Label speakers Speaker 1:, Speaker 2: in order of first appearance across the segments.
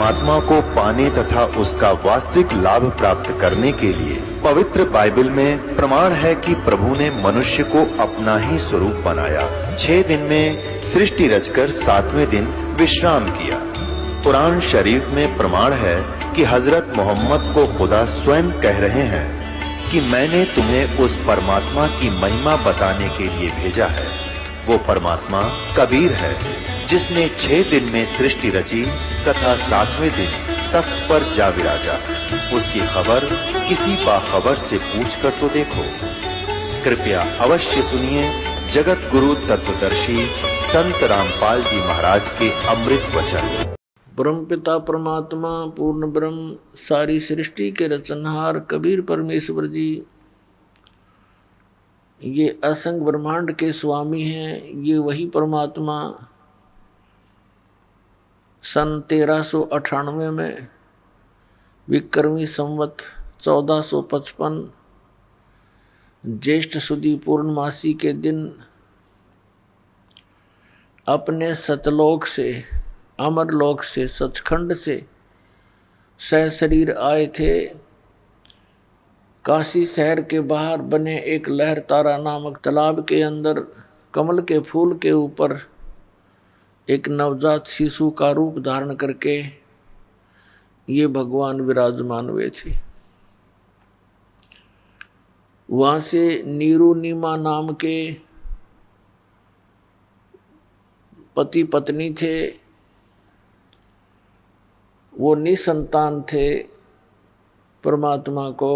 Speaker 1: परमात्मा को पाने तथा उसका वास्तविक लाभ प्राप्त करने के लिए पवित्र बाइबल में प्रमाण है कि प्रभु ने मनुष्य को अपना ही स्वरूप बनाया। 6 दिन में सृष्टि रचकर 7वें दिन विश्राम किया। कुरान शरीफ में प्रमाण है कि हजरत मोहम्मद को खुदा स्वयं कह रहे हैं कि मैंने तुम्हें उस परमात्मा की महिमा बताने के लिए भेजा है। वो परमात्मा कबीर है जिसने 6 दिन में सृष्टि रची तथा 7वें दिन तख्त पर जा विराजा। उसकी खबर किसी बाखबर से पूछकर तो देखो। कृपया अवश्य सुनिए जगत गुरु तत्वदर्शी संत रामपाल जी महाराज के अमृत वचन।
Speaker 2: परमपिता परमात्मा पूर्ण ब्रह्म सारी सृष्टि के रचनहार कबीर परमेश्वर जी ये असंग ब्रह्मांड के स्वामी हैं। ये वही परमात्मा सन 1398 में विक्रमी संवत 1455 ज्येष्ठ सुदी पूर्णमासी के दिन अपने सतलोक से अमरलोक से सचखंड से सहशरीर आए थे। काशी शहर के बाहर बने एक लहर तारा नामक तालाब के अंदर कमल के फूल के ऊपर एक नवजात शिशु का रूप धारण करके ये भगवान विराजमान हुए थे। वहाँ से नीरू नीमा नाम के पति पत्नी थे। वो निसंतान थे। परमात्मा को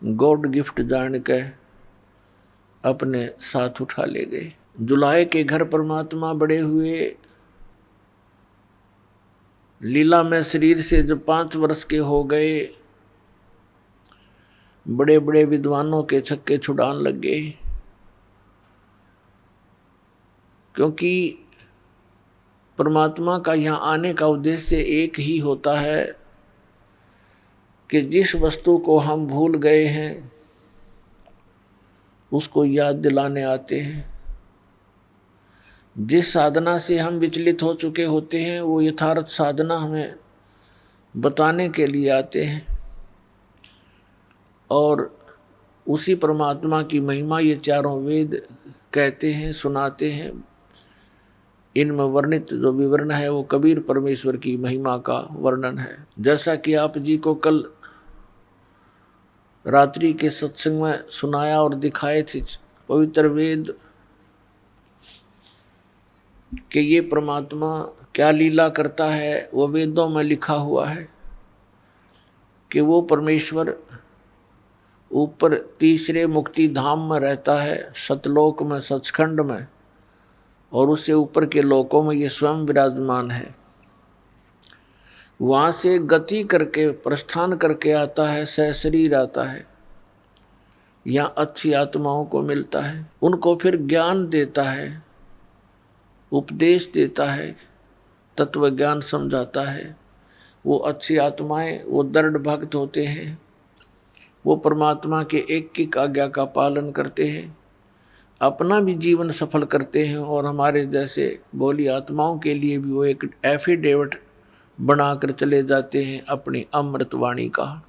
Speaker 2: गॉड गिफ्ट जान के अपने साथ उठा ले गए। जुलाहे के घर परमात्मा बड़े हुए। लीला में शरीर से जब 5 वर्ष के हो गए बड़े बड़े विद्वानों के छक्के छुड़ान लग गए, क्योंकि परमात्मा का यहाँ आने का उद्देश्य एक ही होता है कि जिस वस्तु को हम भूल गए हैं उसको याद दिलाने आते हैं। जिस साधना से हम विचलित हो चुके होते हैं वो यथार्थ साधना हमें बताने के लिए आते हैं। और उसी परमात्मा की महिमा ये चारों वेद कहते हैं, सुनाते हैं। इनमें वर्णित जो विवरण है वो कबीर परमेश्वर की महिमा का वर्णन है। जैसा कि आप जी को कल रात्रि के सत्संग में सुनाया और दिखाए थे पवित्र वेद कि ये परमात्मा क्या लीला करता है, वो वेदों में लिखा हुआ है कि वो परमेश्वर ऊपर तीसरे मुक्ति धाम में रहता है, सतलोक में, सचखंड में, और उससे ऊपर के लोकों में ये स्वयं विराजमान है। वहाँ से गति करके प्रस्थान करके आता है, सहशरीर आता है। यहाँ अच्छी आत्माओं को मिलता है, उनको फिर ज्ञान देता है, उपदेश देता है, तत्व ज्ञान समझाता है। वो अच्छी आत्माएं वो दृढ़ भक्त होते हैं, वो परमात्मा के एक आज्ञा का पालन करते हैं, अपना भी जीवन सफल करते हैं और हमारे जैसे भोली आत्माओं के लिए भी वो एक एफिडेविट बनाकर चले जाते हैं अपनी अमृतवाणी का,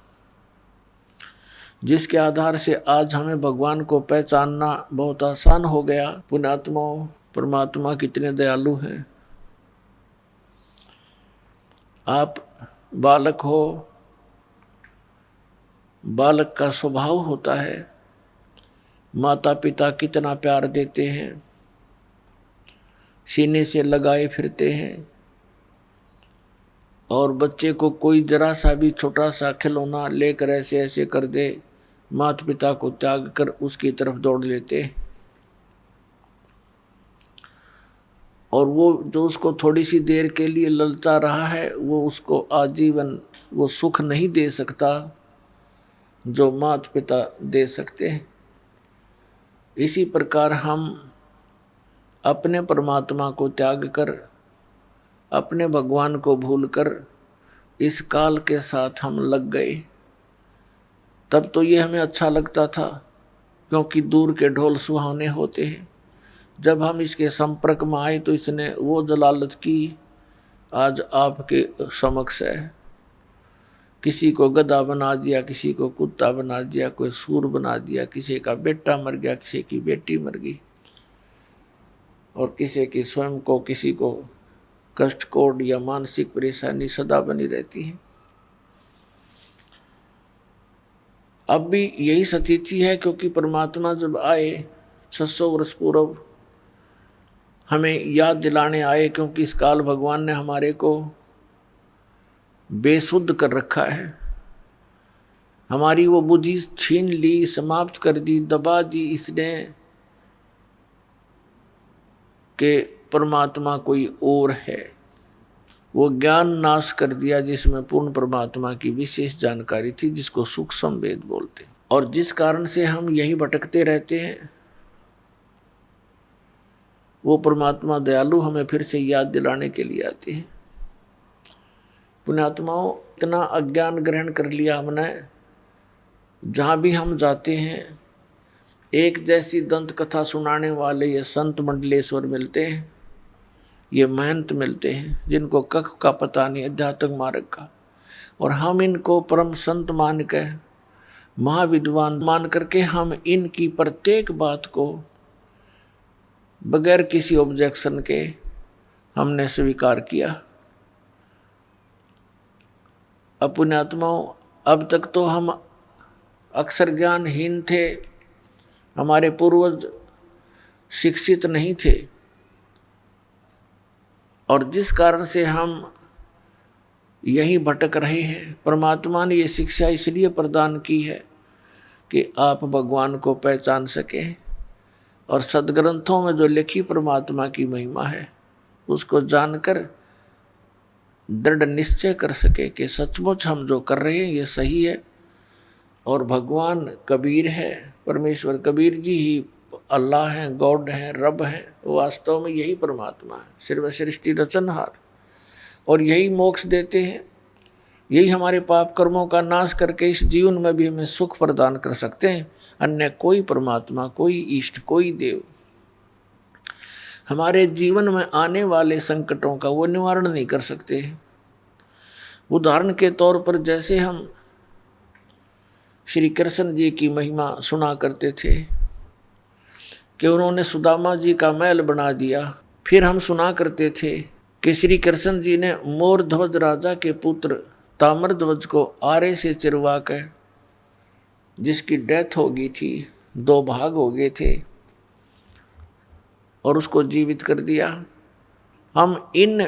Speaker 2: जिसके आधार से आज हमें भगवान को पहचानना बहुत आसान हो गया। पुण्यात्माओं, परमात्मा कितने दयालु हैं। आप बालक हो, बालक का स्वभाव होता है, माता पिता कितना प्यार देते हैं, सीने से लगाए फिरते हैं, और बच्चे को कोई जरा सा भी छोटा सा खिलौना लेकर ऐसे ऐसे कर दे, माता पिता को त्याग कर उसकी तरफ दौड़ लेते हैं। और वो जो उसको थोड़ी सी देर के लिए ललचा रहा है वो उसको आजीवन वो सुख नहीं दे सकता जो माता पिता दे सकते हैं। इसी प्रकार हम अपने परमात्मा को त्याग कर, अपने भगवान को भूलकर इस काल के साथ हम लग गए। तब तो ये हमें अच्छा लगता था क्योंकि दूर के ढोल सुहाने होते हैं। जब हम इसके संपर्क में आए तो इसने वो जलालत की आज आपके समक्ष है। किसी को गधा बना दिया, किसी को कुत्ता बना दिया, कोई सूर बना दिया, किसी का बेटा मर गया, किसी की बेटी मर गई, और किसी की स्वयं को किसी को कष्ट कोड या मानसिक परेशानी सदा बनी रहती है। अब भी यही स्थिति है, क्योंकि परमात्मा जब आए 600 वर्ष पूर्व हमें याद दिलाने आए, क्योंकि इस काल भगवान ने हमारे को बेसुध कर रखा है। हमारी वो बुद्धि छीन ली, समाप्त कर दी, दबा दी इसने कि परमात्मा कोई और है। वो ज्ञान नाश कर दिया जिसमें पूर्ण परमात्मा की विशेष जानकारी थी, जिसको सूक्ष्म वेद बोलते हैं। और जिस कारण से हम यही भटकते रहते हैं, वो परमात्मा दयालु हमें फिर से याद दिलाने के लिए आते हैं। पुण्यात्माओं, इतना अज्ञान ग्रहण कर लिया हमने, जहाँ भी हम जाते हैं एक जैसी दंत कथा सुनाने वाले ये संत मंडलेश्वर मिलते हैं, ये महंत मिलते हैं, जिनको कख का पता नहीं अध्यात्म मार्ग का, और हम इनको परम संत मान के, महाविद्वान मान करके हम इनकी प्रत्येक बात को बगैर किसी ऑब्जेक्शन के हमने स्वीकार किया। अब पुण्यात्माओं, अब तक तो हम अक्षर ज्ञानहीन थे, हमारे पूर्वज शिक्षित नहीं थे, और जिस कारण से हम यहीं भटक रहे हैं। परमात्मा ने ये शिक्षा इसलिए प्रदान की है कि आप भगवान को पहचान सकें, और सदग्रंथों में जो लिखी परमात्मा की महिमा है उसको जानकर दृढ़ निश्चय कर सके कि सचमुच हम जो कर रहे हैं ये सही है, और भगवान कबीर है, परमेश्वर कबीर जी ही अल्लाह हैं, गॉड हैं, रब हैं। वास्तव में यही परमात्मा है, सर्व सृष्टि रचनहार, और यही मोक्ष देते हैं। यही हमारे पाप कर्मों का नाश करके इस जीवन में भी हमें सुख प्रदान कर सकते हैं। अन्य कोई परमात्मा, कोई इष्ट, कोई देव हमारे जीवन में आने वाले संकटों का वो निवारण नहीं कर सकते। उदाहरण के तौर पर जैसे हम श्री कृष्ण जी की महिमा सुना करते थे कि उन्होंने सुदामा जी का महल बना दिया, फिर हम सुना करते थे कि श्री कृष्ण जी ने मोर ध्वज राजा के पुत्र ताम्र ध्वज को आरे से चिरवा कर, जिसकी डेथ हो गई थी, 2 भाग हो गए थे, और उसको जीवित कर दिया। हम इन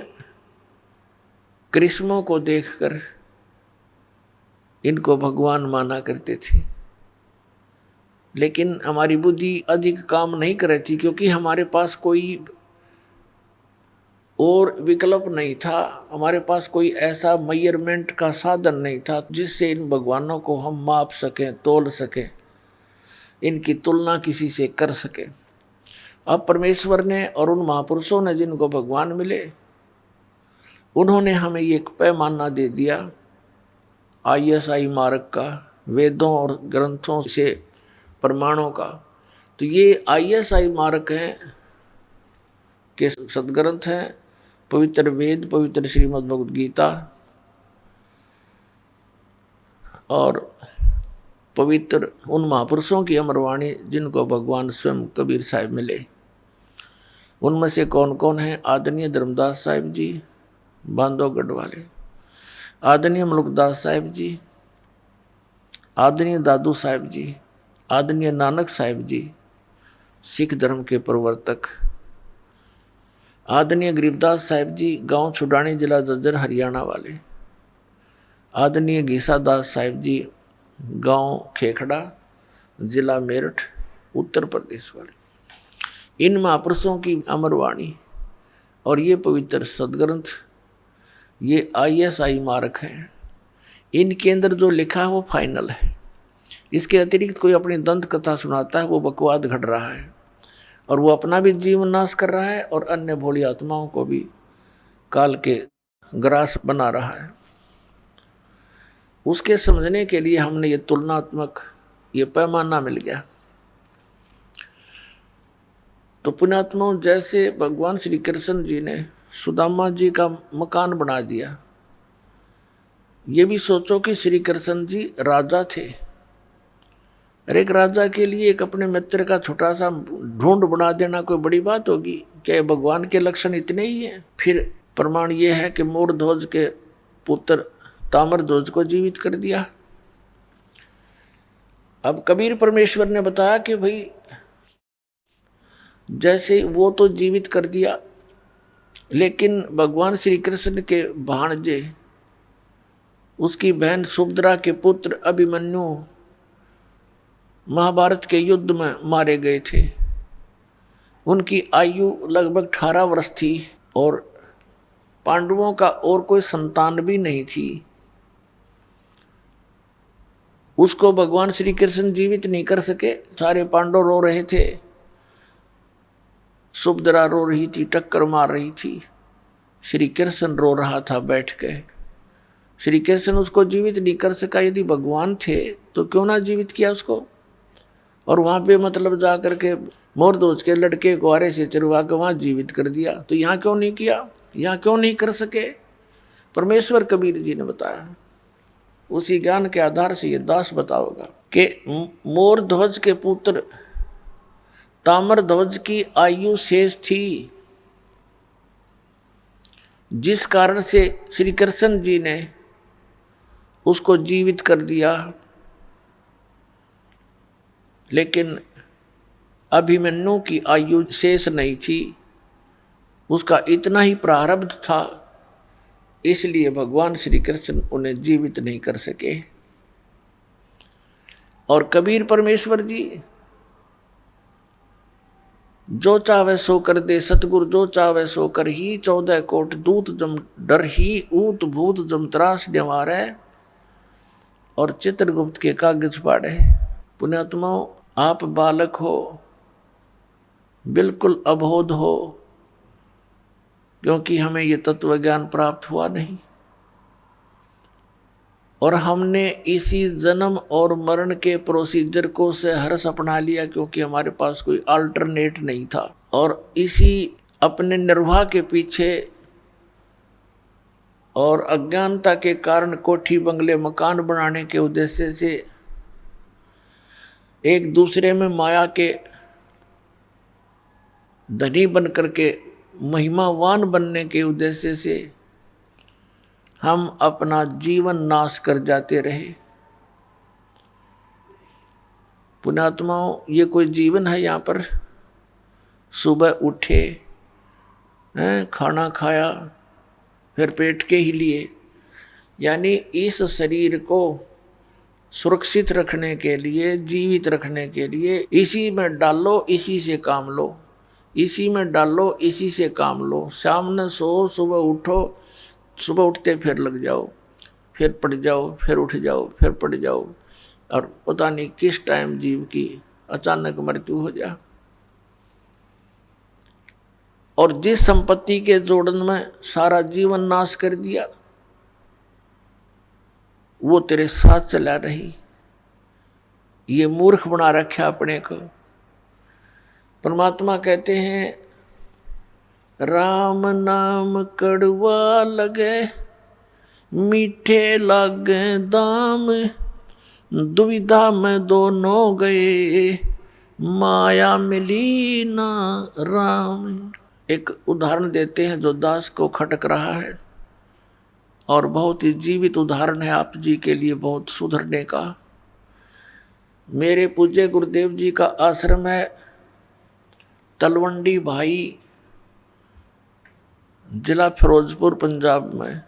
Speaker 2: कृष्णों को देखकर इनको भगवान माना करते थे, लेकिन हमारी बुद्धि अधिक काम नहीं कर रही थी, क्योंकि हमारे पास कोई और विकल्प नहीं था, हमारे पास कोई ऐसा मेजरमेंट का साधन नहीं था जिससे इन भगवानों को हम माप सकें, तोल सकें, इनकी तुलना किसी से कर सकें। अब परमेश्वर ने और उन महापुरुषों ने जिनको भगवान मिले, उन्होंने हमें ये एक पैमाना दे दिया ISI मार्ग का, वेदों और ग्रंथों से प्रमाणों का। तो ये ISI मार्ग हैं के सदग्रंथ हैं, पवित्र वेद, पवित्र श्रीमद् भगवद गीता और पवित्र उन महापुरुषों की अमरवाणी जिनको भगवान स्वयं कबीर साहिब मिले। उनमें से कौन कौन हैं? आदरणीय धर्मदास साहिब जी बांधवगढ़ वाले, आदरणीय मलुकदास साहिब जी, आदरणीय दादू साहिब जी, आदरणीय नानक साहिब जी सिख धर्म के प्रवर्तक, आदरणीय गरीबदास साहिब जी गांव छुडानी जिला जज्जर हरियाणा वाले, आदरणीय गीसा दास साहिब जी गांव खेखड़ा जिला मेरठ उत्तर प्रदेश वाले। इन महापुरुषों की अमरवाणी और ये पवित्र सदग्रंथ, ये ISI मार्ग है। इनके अंदर जो लिखा है वो फाइनल है। इसके अतिरिक्त कोई अपनी दंत कथा सुनाता है, वो बकवाद घट रहा है, और वो अपना भी जीवन नाश कर रहा है और अन्य भोली आत्माओं को भी काल के ग्रास बना रहा है। उसके समझने के लिए हमने ये तुलनात्मक ये पैमाना मिल गया। तो पुण्यात्माओं, जैसे भगवान श्री कृष्ण जी ने सुदामा जी का मकान बना दिया। ये भी सोचो कि श्री कृष्ण जी राजा थे, और एक राजा के लिए एक अपने मित्र का छोटा सा ढूंढ बना देना कोई बड़ी बात होगी क्या? भगवान के लक्षण इतने ही हैं। फिर प्रमाण ये है कि मोरध्वज के पुत्र ताम्रध्वज को जीवित कर दिया। अब कबीर परमेश्वर ने बताया कि भाई जैसे वो तो जीवित कर दिया, लेकिन भगवान श्री कृष्ण के भाणजे उसकी बहन सुभद्रा के पुत्र अभिमन्यु महाभारत के युद्ध में मारे गए थे। उनकी आयु लगभग 18 वर्ष थी और पांडवों का और कोई संतान भी नहीं थी। उसको भगवान श्री कृष्ण जीवित नहीं कर सके। सारे पांडव रो रहे थे, सुभद्रा रो रही थी, टक्कर मार रही थी, श्री कृष्ण रो रहा था बैठ के। श्री कृष्ण उसको जीवित नहीं कर सका। यदि भगवान थे तो क्यों ना जीवित किया उसको? और वहां पे मतलब जा करके मोरध्वज के लड़के को आरे से चरवा के वहां जीवित कर दिया। तो यहाँ क्यों नहीं किया? यहाँ क्यों नहीं कर सके? परमेश्वर कबीर जी ने बताया। उसी ज्ञान के आधार से ये दास बताओगा कि मोरध्वज के पुत्र ताम्रध्वज की आयु शेष थी, जिस कारण से श्री कृष्ण जी ने उसको जीवित कर दिया। लेकिन अभिमन्यु की आयु शेष नहीं थी, उसका इतना ही प्रारब्ध था, इसलिए भगवान श्री कृष्ण उन्हें जीवित नहीं कर सके। और कबीर परमेश्वर जी जो चावे सो कर दे सतगुरु, जो चावे सो कर ही 14 कोट दूत जम डर ही ऊत भूत जम त्रास निवारे और चित्रगुप्त के कागज पाड़े। पुण्यात्माओं, आप बालक हो, बिल्कुल अबोध हो, क्योंकि हमें ये तत्व ज्ञान प्राप्त हुआ नहीं और हमने इसी जन्म और मरण के प्रोसीजर को से हर्ष अपना लिया, क्योंकि हमारे पास कोई अल्टरनेट नहीं था। और इसी अपने निर्वाह के पीछे और अज्ञानता के कारण कोठी बंगले मकान बनाने के उद्देश्य से एक दूसरे में माया के धनी बन करके महिमावान बनने के उद्देश्य से हम अपना जीवन नाश कर जाते रहे। पुण्यात्माओं, ये कोई जीवन है? यहाँ पर सुबह उठे, खाना खाया, फिर पेट के ही लिए, यानी इस शरीर को सुरक्षित रखने के लिए, जीवित रखने के लिए इसी में डालो, इसी से काम लो, इसी में डालो, इसी से काम लो। शाम में सो, सुबह उठो, सुबह उठते फिर लग जाओ, फिर पड़ जाओ, फिर उठ जाओ, फिर पड़ जाओ, और पता नहीं किस टाइम जीव की अचानक मृत्यु हो जाए। और जिस संपत्ति के जोड़न में सारा जीवन नाश कर दिया, वो तेरे साथ चला रही। ये मूर्ख बना रखा अपने को। परमात्मा कहते हैं, राम नाम कड़वा लगे मीठे लागे दाम, दुविधा में दोनों गए माया मिली ना राम। एक उदाहरण देते हैं जो दास को खटक रहा है और बहुत ही जीवित उदाहरण है आप जी के लिए बहुत सुधरने का। मेरे पूज्य गुरुदेव जी का आश्रम है तलवंडी भाई, जिला फिरोजपुर, पंजाब में।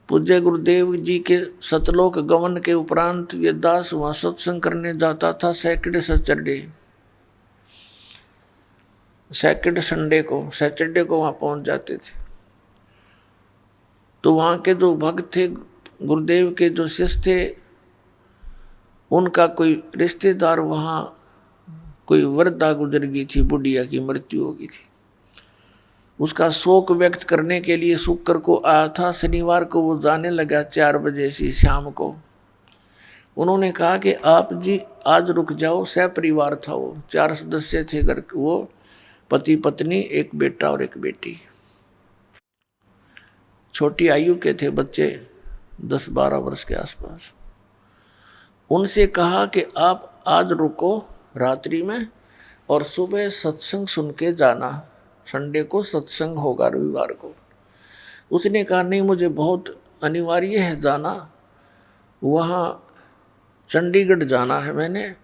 Speaker 2: पूज्य गुरुदेव जी के सतलोक गमन के उपरांत ये दास वहाँ सत्संग करने जाता था सैटरडे संडे को, सैटरडे को वहाँ पहुँच जाते थे। तो वहाँ के जो भक्त थे, गुरुदेव के जो शिष्य थे, उनका कोई रिश्तेदार वहाँ कोई वृद्धा गुजर गई थी, बुढ़िया की मृत्यु हो गई थी। उसका शोक व्यक्त करने के लिए शुक्र को आया था। शनिवार को वो जाने लगा 4 बजे से शाम को। उन्होंने कहा कि आप जी आज रुक जाओ। सपरिवार था वो, 4 सदस्य थे घर, वो पति पत्नी, एक बेटा और एक बेटी। छोटी आयु के थे बच्चे, 10-12 वर्ष के आसपास। उनसे कहा कि आप आज रुको रात्रि में और सुबह सत्संग सुन के जाना, संडे को सत्संग होगा, रविवार को। उसने कहा नहीं, मुझे बहुत अनिवार्य है जाना, वहाँ चंडीगढ़ जाना है, मैंने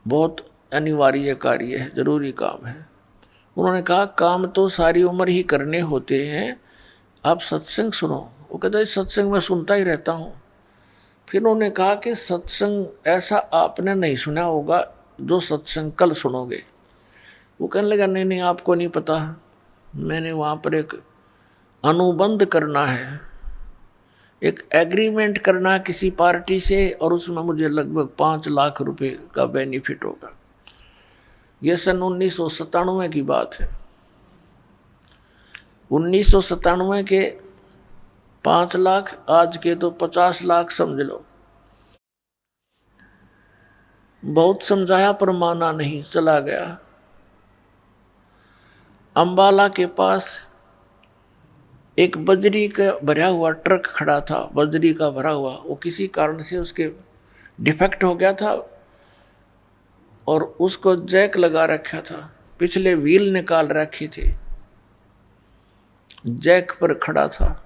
Speaker 2: बहुत अनिवार्य कार्य है, जरूरी काम है। उन्होंने कहा काम तो सारी उम्र ही करने होते हैं, आप सत्संग सुनो। वो कहता है सत्संग मैं सुनता ही रहता हूँ। फिर उन्होंने कहा कि सत्संग ऐसा आपने नहीं सुना होगा जो सत्संग कल सुनोगे। वो कहने लगा नहीं नहीं, आपको नहीं पता, मैंने वहाँ पर एक अनुबंध करना है, एक एग्रीमेंट करना है किसी पार्टी से, और उसमें मुझे लगभग 5 लाख रुपए का बेनिफिट होगा। यह सन 1997 की बात है। 1997 के 5 लाख, आज के तो 50 लाख समझ लो। बहुत समझाया पर माना नहीं, चला गया। अंबाला के पास एक बजरी का भरा हुआ ट्रक खड़ा था, बजरी का भरा हुआ। वो किसी कारण से उसके डिफेक्ट हो गया था और उसको जैक लगा रखा था, पिछले व्हील निकाल रखे थे, जैक पर खड़ा था।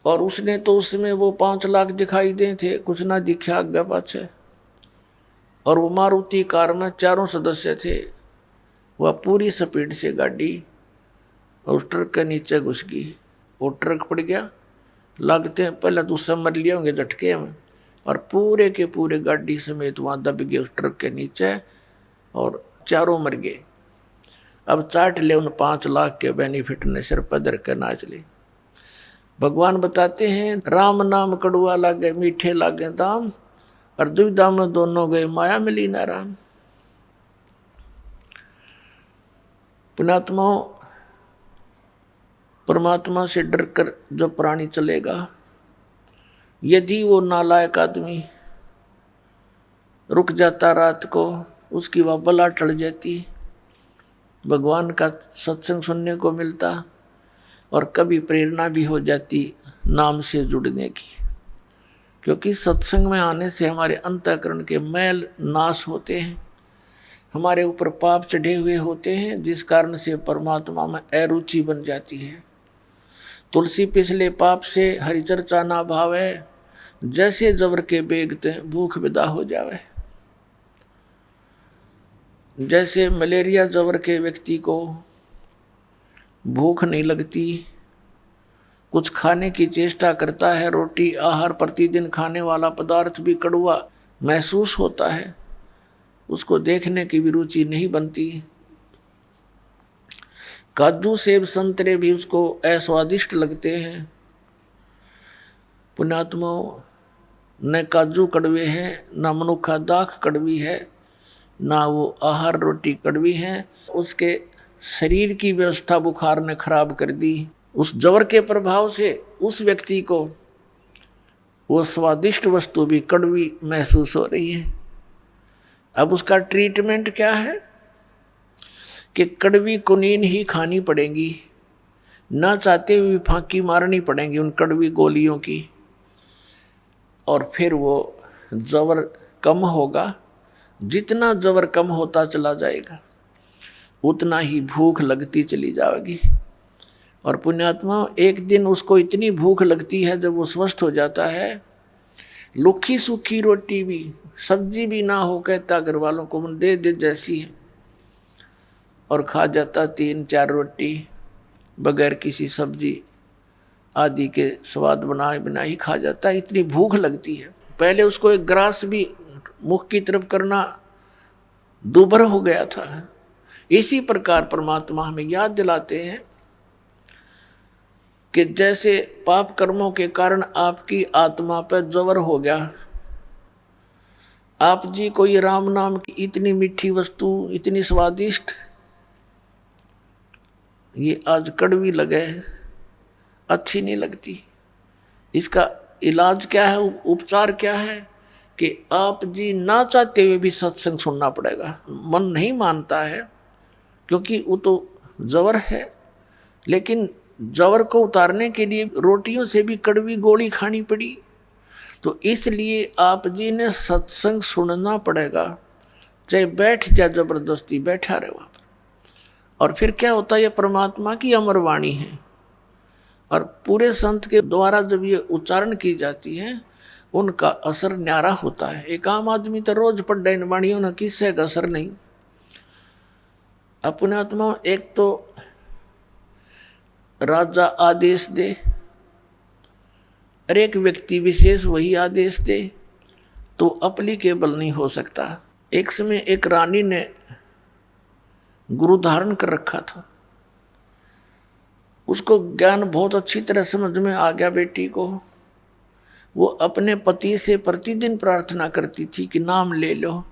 Speaker 2: और उसने तो उसमें वो 5 लाख दिखाई दे थे, कुछ ना दिखा आगे पाछे। और वो मारुति कार में 4 सदस्य थे। वह पूरी स्पीड से गाड़ी उस ट्रक के नीचे घुस गई। वो ट्रक पड़ गया, लगते हैं पहले तो उससे मर लिए होंगे झटके में, और पूरे के पूरे गाड़ी समेत वहाँ दब गए उस ट्रक के नीचे, और 4 मर गए। अब चाट ले उन 5 लाख के बेनिफिट ने, सिर पर धर के नाच ले। भगवान बताते हैं राम नाम कड़ुआ लागे मीठे लागे दाम, और दुविधा में दोनों गए माया मिली ना राम। पुण्यात्माओं, परमात्मा से डर कर जो प्राणी चलेगा, यदि वो नालायक आदमी रुक जाता रात को, उसकी वह बला टल जाती, भगवान का सत्संग सुनने को मिलता, और कभी प्रेरणा भी हो जाती नाम से जुड़ने की। क्योंकि सत्संग में आने से हमारे अंतःकरण के मैल नाश होते हैं, हमारे ऊपर पाप चढ़े हुए होते हैं, जिस कारण से परमात्मा में अरुचि बन जाती है। तुलसी पिछले पाप से हरिचर्चा ना भावे, जैसे जबर के बेगते भूख विदा हो जावे। जैसे मलेरिया जबर के व्यक्ति को भूख नहीं लगती, कुछ खाने की चेष्टा करता है, रोटी आहार प्रतिदिन खाने वाला पदार्थ भी कड़वा महसूस होता है, उसको देखने की भी रुचि नहीं बनती। काजू सेब संतरे भी उसको अस्वादिष्ट लगते हैं। पुण्यात्माओं, न काजू कड़वे हैं, न मनुखा दाख कड़वी है, ना वो आहार रोटी कड़वी है। उसके शरीर की व्यवस्था बुखार ने खराब कर दी। उस जवर के प्रभाव से उस व्यक्ति को वो स्वादिष्ट वस्तु भी कड़वी महसूस हो रही है। अब उसका ट्रीटमेंट क्या है कि कड़वी कुनीन ही खानी पड़ेगी, ना चाहते हुए फांकी मारनी पड़ेंगी उन कड़वी गोलियों की, और फिर वो जवर कम होगा। जितना जवर कम होता चला जाएगा, उतना ही भूख लगती चली जाएगी। और पुण्यात्मा, एक दिन उसको इतनी भूख लगती है जब वो स्वस्थ हो जाता है, लुखी सूखी रोटी भी, सब्जी भी ना हो, कहता घर वालों को दे दे जैसी है, और खा जाता 3-4 रोटी बगैर किसी सब्जी आदि के स्वाद बनाए बिना ही खा जाता है, इतनी भूख लगती है। पहले उसको एक ग्रास भी मुख की तरफ करना दुभर हो गया था। इसी प्रकार परमात्मा हमें याद दिलाते हैं कि जैसे पाप कर्मों के कारण आपकी आत्मा पर जवर हो गया, आप जी को ये राम नाम की इतनी मीठी वस्तु, इतनी स्वादिष्ट, ये आज कड़वी लगे, अच्छी नहीं लगती। इसका इलाज क्या है, उपचार क्या है कि आप जी ना चाहते हुए भी सत्संग सुनना पड़ेगा। मन नहीं मानता है क्योंकि वो तो जवर है, लेकिन जवर को उतारने के लिए रोटियों से भी कड़वी गोली खानी पड़ी। तो इसलिए आप जी ने सत्संग सुनना पड़ेगा, चाहे बैठ जा, जबरदस्ती बैठा रहे वहां पर। और फिर क्या होता है, ये परमात्मा की अमर वाणी है, और पूरे संत के द्वारा जब ये उच्चारण की जाती है उनका असर न्यारा होता है। एक आम आदमी तो रोज पढ़ इन वाणियों ना, किससे का असर नहीं। अपने आत्मा एक तो राजा आदेश दे और एक व्यक्ति विशेष वही आदेश दे, तो अप्लीकेबल नहीं हो सकता। एक समय एक रानी ने गुरु धारण कर रखा था, उसको ज्ञान बहुत अच्छी तरह समझ में आ गया बेटी को। वो अपने पति से प्रतिदिन प्रार्थना करती थी कि नाम ले लो,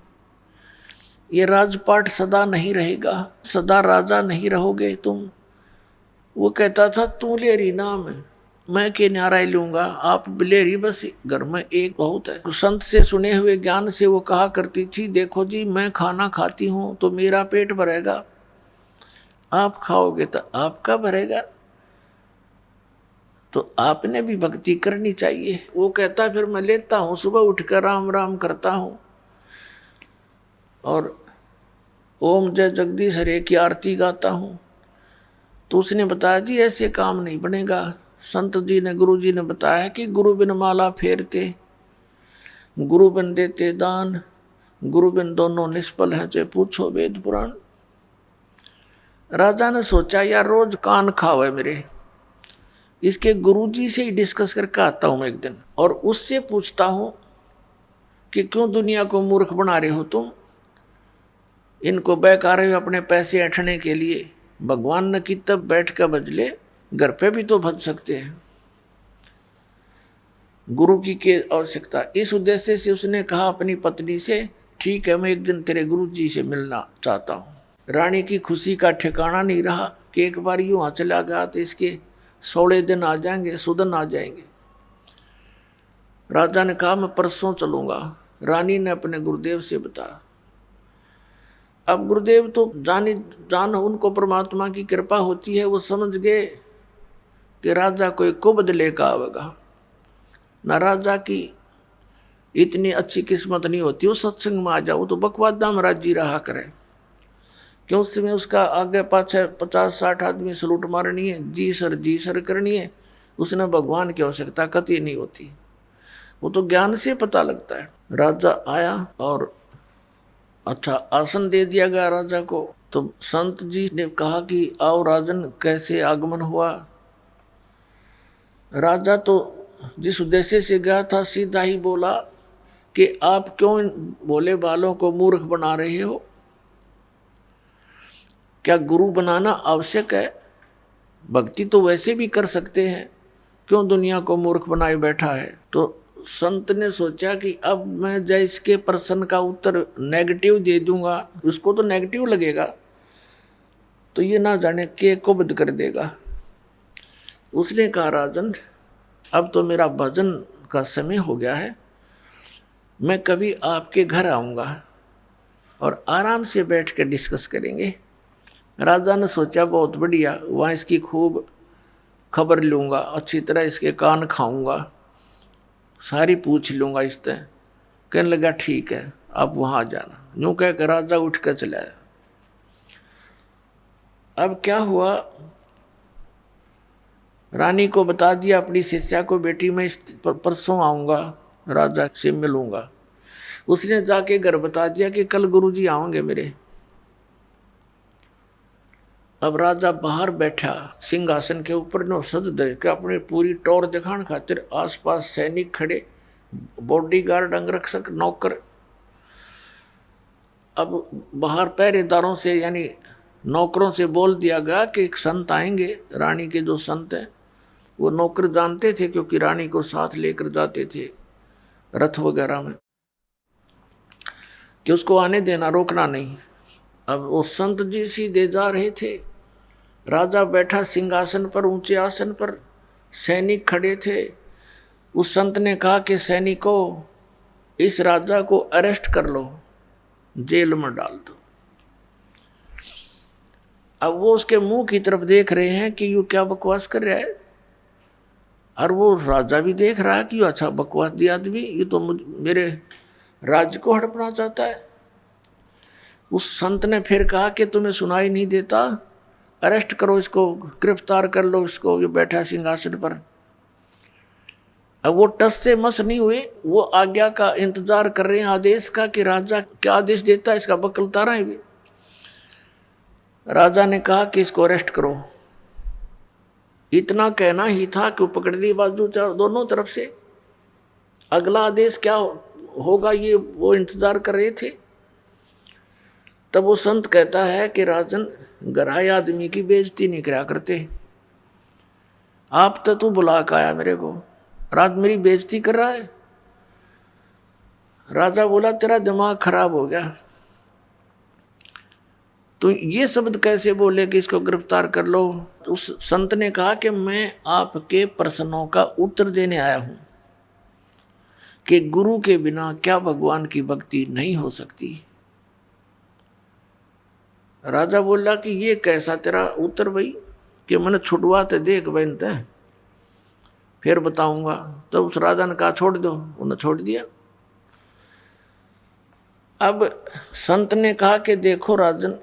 Speaker 2: ये राजपाट सदा नहीं रहेगा, सदा राजा नहीं रहोगे तुम। वो कहता था तू लेरी नाम है, मैं के न्यारा लूंगा, आप बिलेरी बस घर में एक बहुत है। संत से सुने हुए ज्ञान से वो कहा करती थी, देखो जी मैं खाना खाती हूँ तो मेरा पेट भरेगा, आप खाओगे तो आपका भरेगा, तो आपने भी भक्ति करनी चाहिए। वो कहता फिर मैं लेता हूँ, सुबह उठकर राम राम करता हूँ और ओम जय जगदीश हरे की आरती गाता हूँ। तो उसने बताया जी ऐसे काम नहीं बनेगा। संत जी ने, गुरु जी ने बताया कि गुरु बिन माला फेरते, गुरु बिन देते दान, गुरु बिन दोनों निष्फल हैं, चाहे पूछो वेद पुराण। राजा ने सोचा यार रोज कान खावे मेरे, इसके गुरुजी से ही डिस्कस करके आता हूं मैं एक दिन, और उससे पूछता हूं कि क्यों दुनिया को मूर्ख बना रहे हो तुम, इनको बहका रहे हो अपने पैसे ऐंठने के लिए। भगवान ने की तब बैठ कर बजले, घर पे भी तो भज सकते हैं, गुरु की के आवश्यकता। इस उद्देश्य से उसने कहा अपनी पत्नी से, ठीक है मैं एक दिन तेरे गुरु जी से मिलना चाहता हूँ। रानी की खुशी का ठिकाना नहीं रहा कि एक बार यूँ चला गया तो इसके 16 दिन आ जाएंगे, सुदन आ जाएंगे। राजा ने कहा मैं परसों चलूंगा। रानी ने अपने गुरुदेव से बताया। अब गुरुदेव तो जान उनको परमात्मा की कृपा होती है, वो समझ गए कि राजा कोई कुबद लेकर आवेगा ना, राजा की इतनी अच्छी किस्मत नहीं होती वो सत्संग में आ जाओ, तो बकवादा में राजी रहा करे। क्यों उस समय उसका आगे पाछे 50-60 आदमी सलूट मारनी है, जी सर करनी है, उसने भगवान की आवश्यकता कतई नहीं होती, वो तो ज्ञान से पता लगता है। राजा आया और अच्छा आसन दे दिया गया राजा को। तो संत जी ने कहा कि आओ राजन, कैसे आगमन हुआ। राजा तो जिस उद्देश्य से गया था सीधा ही बोला कि आप क्यों इन भोले बालों को मूर्ख बना रहे हो, क्या गुरु बनाना आवश्यक है, भक्ति तो वैसे भी कर सकते हैं, क्यों दुनिया को मूर्ख बनाए बैठा है। तो संत ने सोचा कि अब मैं जय इसके प्रश्न का उत्तर नेगेटिव दे दूंगा, उसको तो नेगेटिव लगेगा, तो ये ना जाने के कुबद कर देगा। उसने कहा राजन अब तो मेरा भजन का समय हो गया है, मैं कभी आपके घर आऊँगा और आराम से बैठ कर डिस्कस करेंगे। राजा ने सोचा बहुत बढ़िया, वहाँ इसकी खूब खबर लूँगा, अच्छी तरह इसके कान खाऊँगा, सारी पूछ लूँगा इससे। कहने लगा ठीक है आप वहाँ आ जाना। यूँ कह कर राजा उठ कर चला। अब क्या हुआ, रानी को बता दिया अपनी शिष्या को, बेटी मैं परसों आऊँगा, राजा से मिलूँगा। उसने जाके घर बता दिया कि कल गुरुजी आएंगे मेरे। अब राजा बाहर बैठा सिंहासन के ऊपर, नो सज दे के अपनी पूरी टौर दिखाने खातिर आसपास सैनिक खड़े, बॉडीगार्ड, अंगरक्षक, नौकर। अब बाहर पहरेदारों से यानी नौकरों से बोल दिया गया कि एक संत आएंगे। रानी के जो संत हैं वो नौकर जानते थे क्योंकि रानी को साथ लेकर जाते थे रथ वगैरह में, कि उसको आने देना, रोकना नहीं। अब वो संत जी सीधे जा रहे थे, राजा बैठा सिंहासन पर, ऊंचे आसन पर, सैनिक खड़े थे। उस संत ने कहा कि सैनिकों इस राजा को अरेस्ट कर लो, जेल में डाल दो। अब वो उसके मुंह की तरफ देख रहे हैं कि यू क्या बकवास कर रहा है, और वो राजा भी देख रहा है कि यू अच्छा बकवास दिया आदमी, ये तो मेरे राज्य को हड़पना चाहता है। उस संत ने फिर कहा कि तुम्हें सुनाई नहीं देता, अरेस्ट करो इसको, गिरफ्तार कर लो इसको, ये बैठा सिंहासन पर। अब वो टस से मस नहीं हुए, वो आज्ञा का इंतजार कर रहे हैं, आदेश का, कि राजा क्या आदेश देता है, इसका बकलता रहा है भी। राजा ने कहा कि इसको अरेस्ट करो। इतना कहना ही था कि वो पकड़ ली बाजू दोनों तरफ से। अगला आदेश क्या होगा ये वो इंतजार कर रहे थे। तब वो संत कहता है कि राजन, गराए आदमी की बेइज्जती नहीं करा करते। आप तो तू बुला के आया मेरे को, राज मेरी बेइज्जती कर रहा है। राजा बोला तेरा दिमाग खराब हो गया, तो ये शब्द कैसे बोले कि इसको गिरफ्तार कर लो। उस संत ने कहा कि मैं आपके प्रश्नों का उत्तर देने आया हूं कि गुरु के बिना क्या भगवान की भक्ति नहीं हो सकती। राजा बोला कि ये कैसा तेरा उत्तर भाई, कि मैंने छुटवाते देख बनते हैं फिर बताऊंगा। तब उस राजा ने कहा छोड़ दो, उन्हें छोड़ दिया। अब संत ने कहा कि देखो राजन,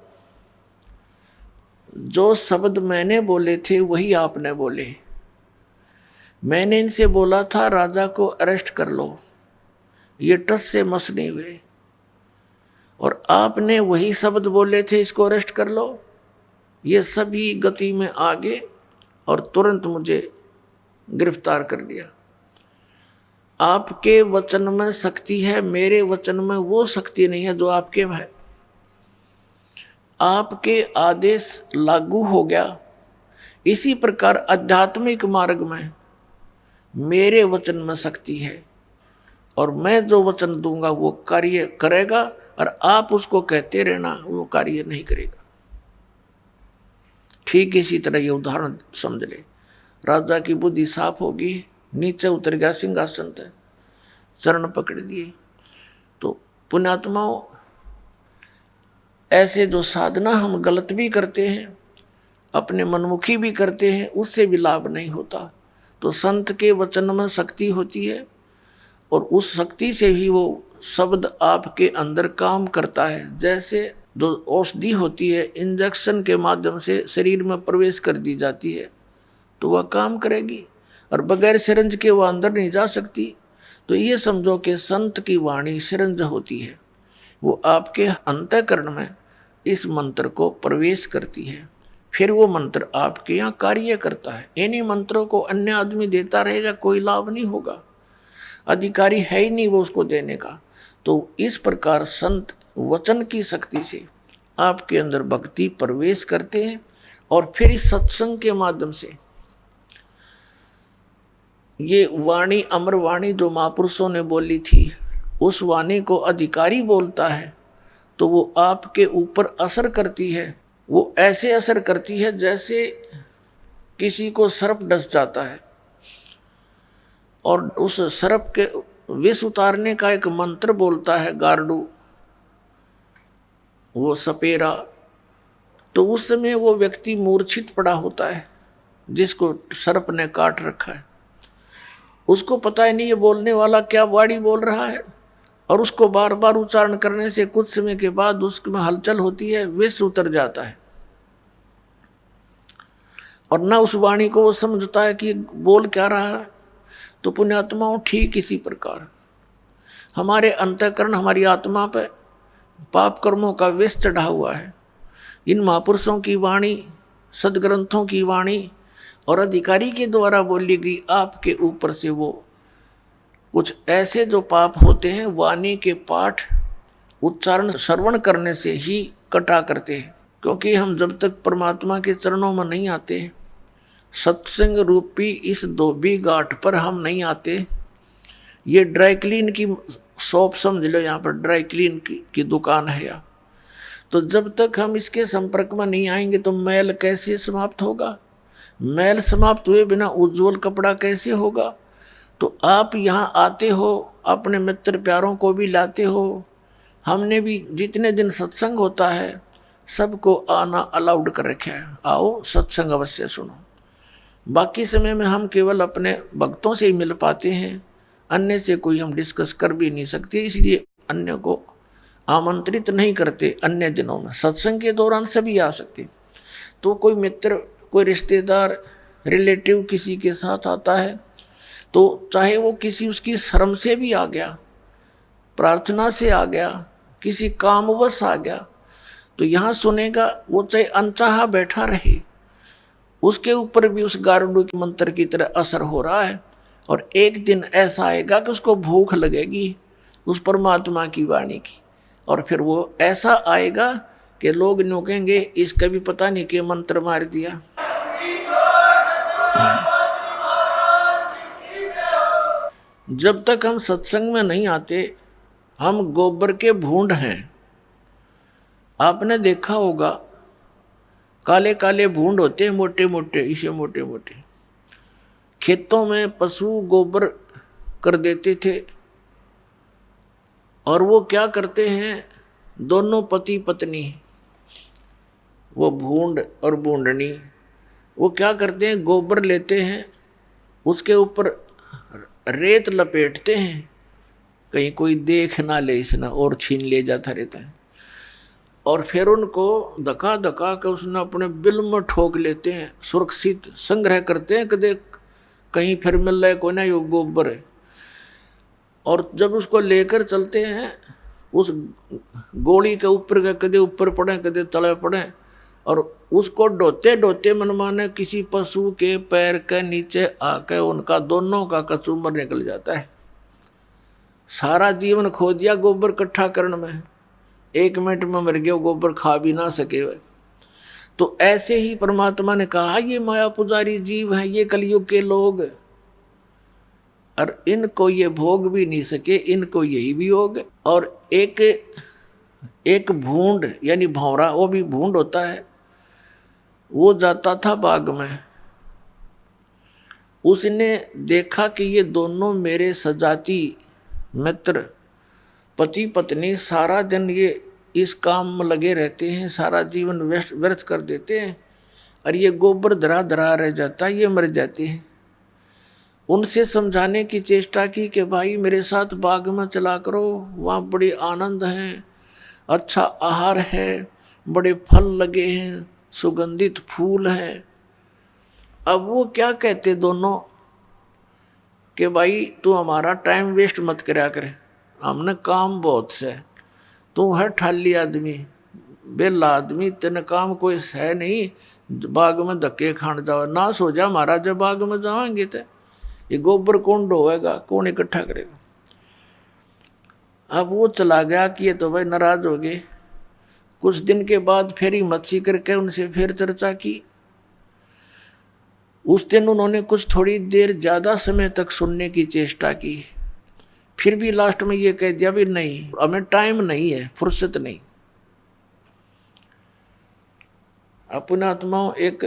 Speaker 2: जो शब्द मैंने बोले थे वही आपने बोले। मैंने इनसे बोला था राजा को अरेस्ट कर लो, ये टस से मस नहीं हुए, और आपने वही शब्द बोले थे इसको अरेस्ट कर लो। ये सभी गति में आगे और तुरंत मुझे गिरफ्तार कर लिया। आपके वचन में शक्ति है, मेरे वचन में वो शक्ति नहीं है जो आपके में है। आपके आदेश लागू हो गया। इसी प्रकार आध्यात्मिक मार्ग में मेरे वचन में शक्ति है, और मैं जो वचन दूंगा वो कार्य करेगा, और आप उसको कहते रहना वो कार्य नहीं करेगा। ठीक इसी तरह ये उदाहरण समझ ले। राजा की बुद्धि साफ होगी, नीचे उतर गया सिंहासन से, चरण पकड़ लिए। तो पुण्यात्माओं, ऐसे जो साधना हम गलत भी करते हैं, अपने मनमुखी भी करते हैं, उससे भी लाभ नहीं होता। तो संत के वचन में शक्ति होती है, और उस शक्ति से ही वो शब्द आपके अंदर काम करता है। जैसे जो औषधि होती है, इंजेक्शन के माध्यम से शरीर में प्रवेश कर दी जाती है तो वह काम करेगी, और बगैर सिरंज के वह अंदर नहीं जा सकती। तो ये समझो कि संत की वाणी सिरंज होती है, वो आपके अंतःकरण में इस मंत्र को प्रवेश करती है, फिर वो मंत्र आपके यहाँ कार्य करता है। इन्हीं मंत्रों को अन्य आदमी देता रहेगा, कोई लाभ नहीं होगा, अधिकारी है ही नहीं वो उसको देने का। तो इस प्रकार संत वचन की शक्ति से आपके अंदर भक्ति प्रवेश करते हैं, और फिर इस सत्संग के माध्यम से ये वाणी, अमर वाणी जो महापुरुषों ने बोली थी, उस वाणी को अधिकारी बोलता है तो वो आपके ऊपर असर करती है। वो ऐसे असर करती है जैसे किसी को सर्प डस जाता है, और उस सर्प के विष उतारने का एक मंत्र बोलता है गार्डू, वो सपेरा। तो उस समय वो व्यक्ति मूर्छित पड़ा होता है जिसको सर्प ने काट रखा है। उसको पता ही नहीं ये बोलने वाला क्या वाणी बोल रहा है, और उसको बार बार उच्चारण करने से कुछ समय के बाद उसमें हलचल होती है, विष उतर जाता है, और ना उस वाणी को वो समझता है कि बोल क्या रहा है। तो पुण्यात्माओं, ठीक इसी प्रकार हमारे अंतःकरण, हमारी आत्मा पे पाप कर्मों का विष चढ़ा हुआ है। इन महापुरुषों की वाणी, सदग्रंथों की वाणी और अधिकारी के द्वारा बोली गई आपके ऊपर से वो कुछ ऐसे जो पाप होते हैं वाणी के पाठ, उच्चारण, श्रवण करने से ही कटा करते हैं। क्योंकि हम जब तक परमात्मा के चरणों में नहीं आते, सत्संग रूपी इस धोबी घाट पर हम नहीं आते। ये ड्राई क्लीन की शॉप समझ लो, यहाँ पर ड्राई क्लीन की दुकान है यहाँ। तो जब तक हम इसके संपर्क में नहीं आएंगे तो मैल कैसे समाप्त होगा? मैल समाप्त हुए बिना उज्जवल कपड़ा कैसे होगा? तो आप यहाँ आते हो, अपने मित्र प्यारों को भी लाते हो। हमने भी जितने दिन सत्संग होता है, सबको आना अलाउड कर रखा है, आओ सत्संग अवश्य सुनो। बाकी समय में हम केवल अपने भक्तों से ही मिल पाते हैं, अन्य से कोई हम डिस्कस कर भी नहीं सकते, इसलिए अन्य को आमंत्रित नहीं करते। अन्य दिनों में सत्संग के दौरान सभी आ सकते। तो कोई मित्र, कोई रिश्तेदार, रिलेटिव किसी के साथ आता है, तो चाहे वो किसी उसकी शर्म से भी आ गया, प्रार्थना से आ गया, किसी कामवश आ गया, तो यहाँ सुनेगा। वो चाहे अनचाहा बैठा रहे, उसके ऊपर भी उस गारुड़ के मंत्र की तरह असर हो रहा है। और एक दिन ऐसा आएगा कि उसको भूख लगेगी उस परमात्मा की वाणी की, और फिर वो ऐसा आएगा कि लोग नोकेंगे, इसका भी पता नहीं कि मंत्र मार दिया। जब तक हम सत्संग में नहीं आते, हम गोबर के भूंड हैं। आपने देखा होगा, काले काले भूंड होते हैं, मोटे मोटे, इसे मोटे मोटे। खेतों में पशु गोबर कर देते थे, और वो क्या करते हैं, दोनों पति पत्नी, वो भूंड और भूंडनी, वो क्या करते हैं, गोबर लेते हैं, उसके ऊपर रेत लपेटते हैं, कहीं कोई देख ना ले इसना और छीन ले जाता रहता है। और फिर उनको धक्का धक्का के उसने अपने बिल में ठोक लेते हैं, सुरक्षित संग्रह करते हैं, कदे कहीं फिर मिल रहा है कोई ना, ये गोबर है। और जब उसको लेकर चलते हैं, उस गोली के ऊपर के कदे ऊपर पड़े, कदे तले पड़े, और उसको ढोते ढोते मनमाने किसी पशु के पैर के नीचे आकर उनका दोनों का कचूमर निकल जाता है। सारा जीवन खो दिया गोबर इकट्ठा करने में, 1 मिनट में मर गया, गोबर खा भी ना सके वे। तो ऐसे ही परमात्मा ने कहा, ये माया पुजारी जीव हैं, ये कलयुग के लोग, और इनको ये भोग भी नहीं सके, इनको यही भी होग। और एक भूंड यानी भौरा, वो भी भूंड होता है, वो जाता था बाग में, उसने देखा कि ये दोनों मेरे सजाती मित्र पति पत्नी सारा दिन ये इस काम में लगे रहते हैं, सारा जीवन व्यर्थ कर देते हैं, और ये गोबर धरा धरा रह जाता है, ये मर जाते हैं। उनसे समझाने की चेष्टा की कि भाई मेरे साथ बाग में चला करो, वहाँ बड़े आनंद हैं, अच्छा आहार है, बड़े फल लगे हैं, सुगंधित फूल हैं। अब वो क्या कहते दोनों कि भाई तू हमारा टाइम वेस्ट मत करा करे, हमने काम बहुत से, तू है ठाली आदमी, बेला आदमी, तेने काम कोई है नहीं, बाग में धक्के खान जाओ, ना सो जा महाराज, जब बाग में जाएंगे तो ये गोबर कौन ढोएगा, कौन इकट्ठा करेगा। अब वो चला गया कि ये तो भाई नाराज हो गए। कुछ दिन के बाद फिर ही मच्छी करके उनसे फिर चर्चा की। उस दिन उन्होंने कुछ थोड़ी देर ज़्यादा समय तक सुनने की चेष्टा की, फिर भी लास्ट में ये कह दिया भी नहीं, हमें टाइम नहीं है, फुर्सत नहीं। अपना आत्माओं, एक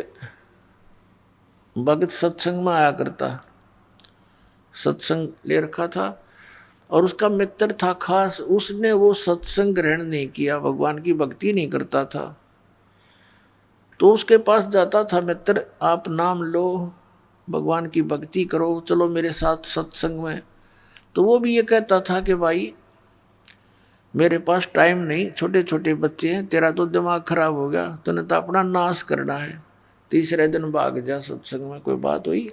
Speaker 2: भगत सत्संग में आया करता, सत्संग ले रखा था, और उसका मित्र था खास, उसने वो सत्संग ग्रहण नहीं किया, भगवान की भक्ति नहीं करता था। तो उसके पास जाता था मित्र, आप नाम लो, भगवान की भक्ति करो, चलो मेरे साथ सत्संग में। तो वो भी ये कहता था कि भाई मेरे पास टाइम नहीं, छोटे छोटे बच्चे हैं, तेरा तो दिमाग खराब हो गया, तूने तो अपना नाश करना है, तीसरे दिन भाग जा सत्संग में। कोई बात हुई।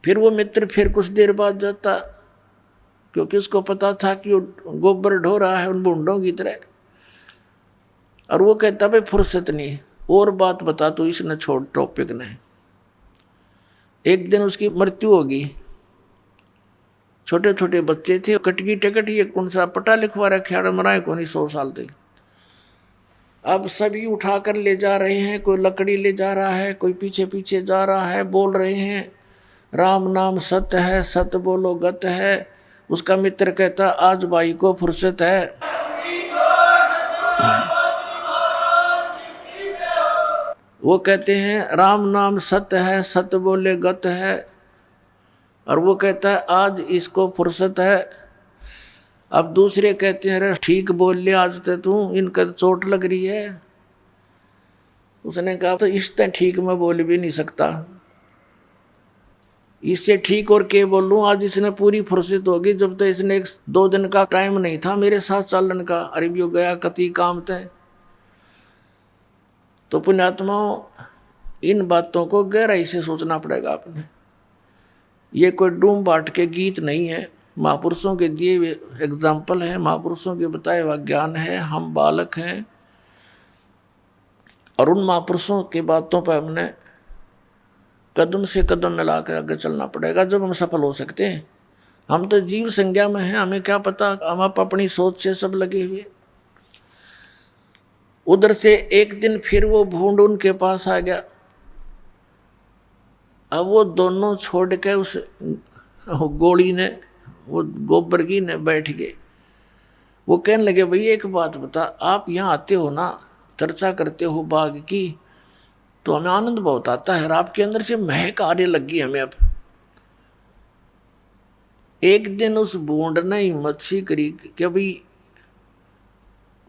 Speaker 2: फिर वो मित्र फिर कुछ देर बाद जाता, क्योंकि उसको पता था कि वो गोबर ढो रहा है उन बूंदों की तरह, और वो कहता भाई फुर्सत नहीं, और बात बता तो इसने छोड़ टॉपिक ने। एक दिन उसकी मृत्यु होगी, छोटे छोटे बच्चे थे, कटगी टिकट, ये कौन सा पटा लिखवा रखा, मराए को नहीं 100 साल तक। अब सभी उठाकर ले जा रहे हैं, कोई लकड़ी ले जा रहा है, कोई पीछे पीछे जा रहा है, बोल रहे हैं राम नाम सत्य है, सत्य बोलो गत है। उसका मित्र कहता आज भाई को फुर्सत है। वो कहते हैं राम नाम सत्य है, सत्य बोले गत है, और वो कहता है आज इसको फुर्सत है। अब दूसरे कहते हैं अरे ठीक बोल ले आज तो तू, इनका तो चोट लग रही है। उसने कहा तो इससे ठीक मैं बोल भी नहीं सकता, इससे ठीक और क्या बोलूं। आज इसने पूरी फुर्सत होगी, जब तक इसने 1-2 दिन का टाइम नहीं था मेरे साथ चलन का, अरे भी गया कति काम थे। तो पुण्यात्माओं, इन बातों को गहराई से सोचना पड़ेगा आपने। ये कोई डूम बाट के गीत नहीं है, महापुरुषों के दिए हुए एग्जाम्पल है, महापुरुषों के बताए हुआ ज्ञान है। हम बालक हैं और उन महापुरुषों की बातों पर हमने कदम से कदम मिला कर आगे चलना पड़ेगा, जब हम सफल हो सकते हैं। हम तो जीव संज्ञा में हैं, हमें क्या पता, हम अपनी सोच से सब लगे हुए। उधर से एक दिन फिर वो भूंड उनके पास आ गया। अब वो दोनों छोड़ के उस गोली ने, वो गोबर की ने बैठ गए। वो कहने लगे भाई एक बात बता, आप यहाँ आते हो ना, चर्चा करते हो बाघ की, तो हमें आनंद बहुत आता है, और आपके अंदर से महक आने लगी हमें। अब एक दिन उस बूंद ने हिम्मत सी करी कि भाई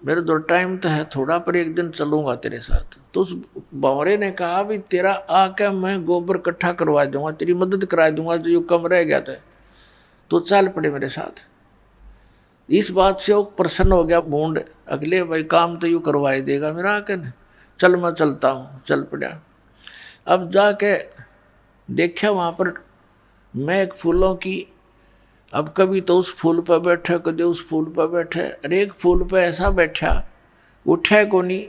Speaker 2: मेरे दो टाइम तो है थोड़ा, पर एक दिन चलूंगा तेरे साथ। तो उस बौरे ने कहा भी तेरा आके मैं गोबर इकट्ठा करवा दूंगा, तेरी मदद करा दूंगा, जो यू कम रह गया था, तो चल पड़े मेरे साथ। इस बात से वो प्रसन्न हो गया बूंद, अगले भाई काम तो यू करवाई देगा मेरा आके ने, चल मैं चलता हूँ। चल पड़ा। अब जाके देखा वहाँ पर महक फूलों की। अब कभी तो उस फूल पर बैठे, कभी उस फूल पर बैठे, अरे एक फूल पर ऐसा बैठा उठे को नहीं,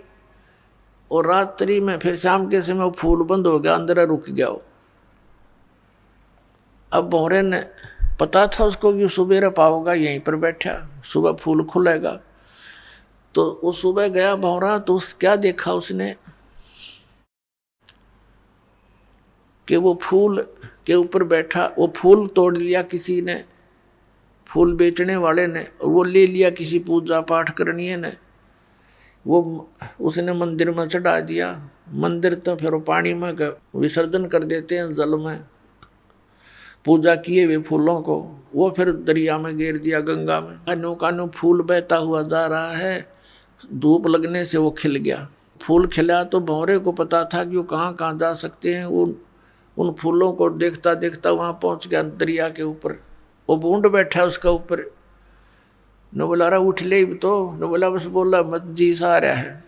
Speaker 2: और रात्रि में फिर शाम के समय वो फूल बंद हो गया, अंदर रुक गया वो। अब भौरे ने पता था उसको कि सुबह पाओगा, यहीं पर बैठा, सुबह फूल खुलेगा। तो वो सुबह गया भौरा, तो क्या देखा उसने कि वो फूल के ऊपर बैठा, वो फूल तोड़ लिया किसी ने, फूल बेचने वाले ने, वो ले लिया किसी पूजा पाठ करनी ने, वो उसने मंदिर में चढ़ा दिया। मंदिर तो फिर पानी में विसर्जन कर देते हैं, जल में पूजा किए हुए फूलों को, वो फिर दरिया में गिर दिया, गंगा में। कानो फूल बहता हुआ जा रहा है, धूप लगने से वो खिल गया। फूल खिला तो भौरे को पता था कि वो कहाँ कहाँ जा सकते हैं। उन फूलों को देखता देखता वहाँ पहुँच गया दरिया के ऊपर। वो बूंद बैठा उसका ऊपर। न बोला रहा उठ ले तो, न बोला बस बोला मत जी सा आ रहा है।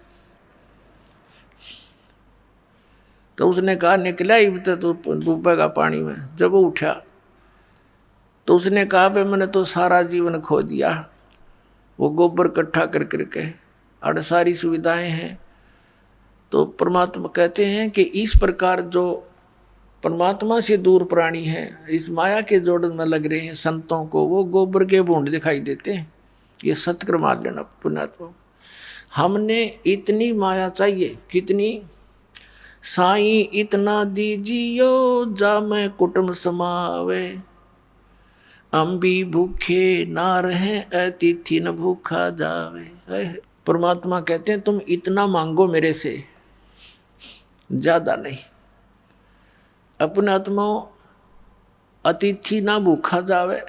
Speaker 2: तो उसने कहा निकला ही तो डूबेगा पानी में। जब वो उठा तो उसने कहा भाई मैंने तो सारा जीवन खो दिया, वो गोबर इकट्ठा कर करके, और सारी सुविधाएं हैं। तो परमात्मा कहते हैं कि इस प्रकार जो परमात्मा से दूर प्राणी है, इस माया के जोड़न में लग रहे हैं संतों को, वो गोबर के बूंद दिखाई देते हैं। ये सत्य मान लेना पुण्यात्मा। हमने इतनी माया चाहिए, कितनी, साईं इतना दीजियो जा मैं कुटुंब समावे, हम भी भूखे ना रहे अतिथि न भूखा जावे। परमात्मा कहते हैं तुम इतना मांगो मेरे से, ज्यादा नहीं। अपने आत्माओं अतिथि ना भूखा जावे,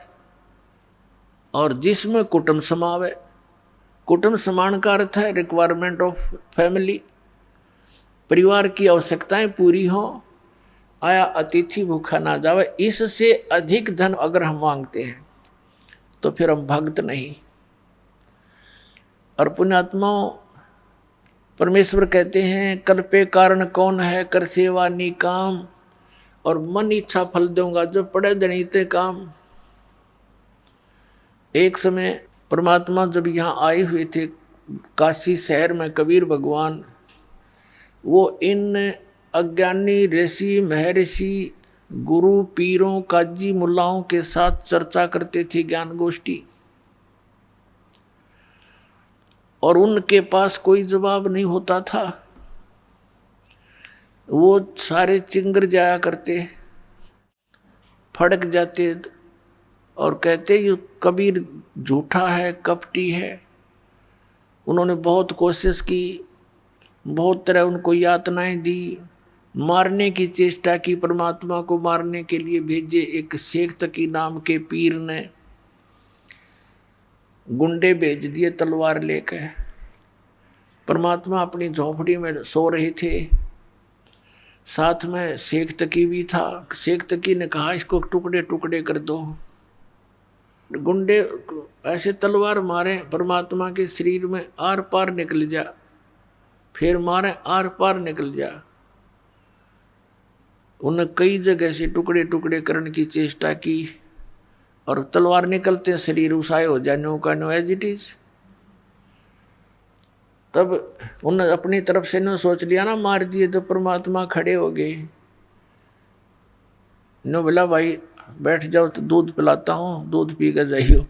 Speaker 2: और जिसमें कुटुंब समावे। कुटुंब समान का अर्थ है रिक्वायरमेंट ऑफ फैमिली, परिवार की आवश्यकताएं पूरी हो। आया अतिथि भूखा ना जावे। इससे अधिक धन अगर हम मांगते हैं तो फिर हम भक्त नहीं। और पुण्यात्माओं परमेश्वर कहते हैं कर पे कारण कौन है, कर सेवा निकाम, और मन इच्छा फल दूंगा जो पड़े दणीते काम। एक समय परमात्मा जब यहाँ आए हुए थे काशी शहर में, कबीर भगवान वो इन अज्ञानी ऋषि महर्षि गुरु पीरों काजी मुल्लाओं के साथ चर्चा करते थे, ज्ञान गोष्ठी, और उनके पास कोई जवाब नहीं होता था। वो सारे चिंगर जाया करते, फड़क जाते और कहते ये कबीर झूठा है, कपटी है। उन्होंने बहुत कोशिश की, बहुत तरह उनको यातनाएं दी, मारने की चेष्टा की, परमात्मा को मारने के लिए भेजे एक शेख तकी नाम के पीर ने। गुंडे भेज दिए तलवार लेकर। परमात्मा अपनी झोंपड़ी में सो रहे थे, साथ में शेख तकी भी था। शेख तकी ने कहा इसको टुकड़े टुकड़े कर दो। गुंडे ऐसे तलवार मारे परमात्मा के शरीर में, आर पार निकल जा, फिर मारे आर पार निकल जा। उन्हें कई जगह से टुकड़े टुकड़े करने की चेष्टा की और तलवार निकलते शरीर उसाए हो जाए, नो का नो एज इट इज। तब उन्होंने अपनी तरफ से न सोच लिया ना, मार दिए तो परमात्मा खड़े हो गए। नो बोला भाई बैठ जाओ तो दूध पिलाता हूँ, दूध पी कर जाइयो।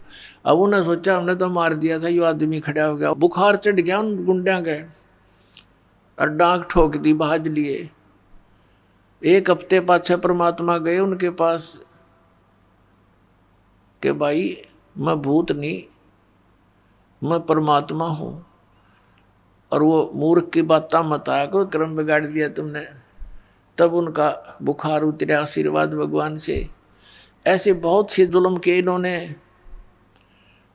Speaker 2: अब उन्हें सोचा हमने तो मार दिया था, यो आदमी खड़ा हो गया। बुखार चढ़ गया उन गुंडिया के और डांक ठोक दी, भाज लिए। एक हफ्ते पाछे परमात्मा गए उनके पास कि भाई मैं भूत नहीं, मैं परमात्मा हूँ, और वो मूर्ख की बात मत आया करो, कर्म बिगाड़ दिया तुमने। तब उनका बुखार उतरा आशीर्वाद भगवान से। ऐसे बहुत से जुल्म के इन्होंने।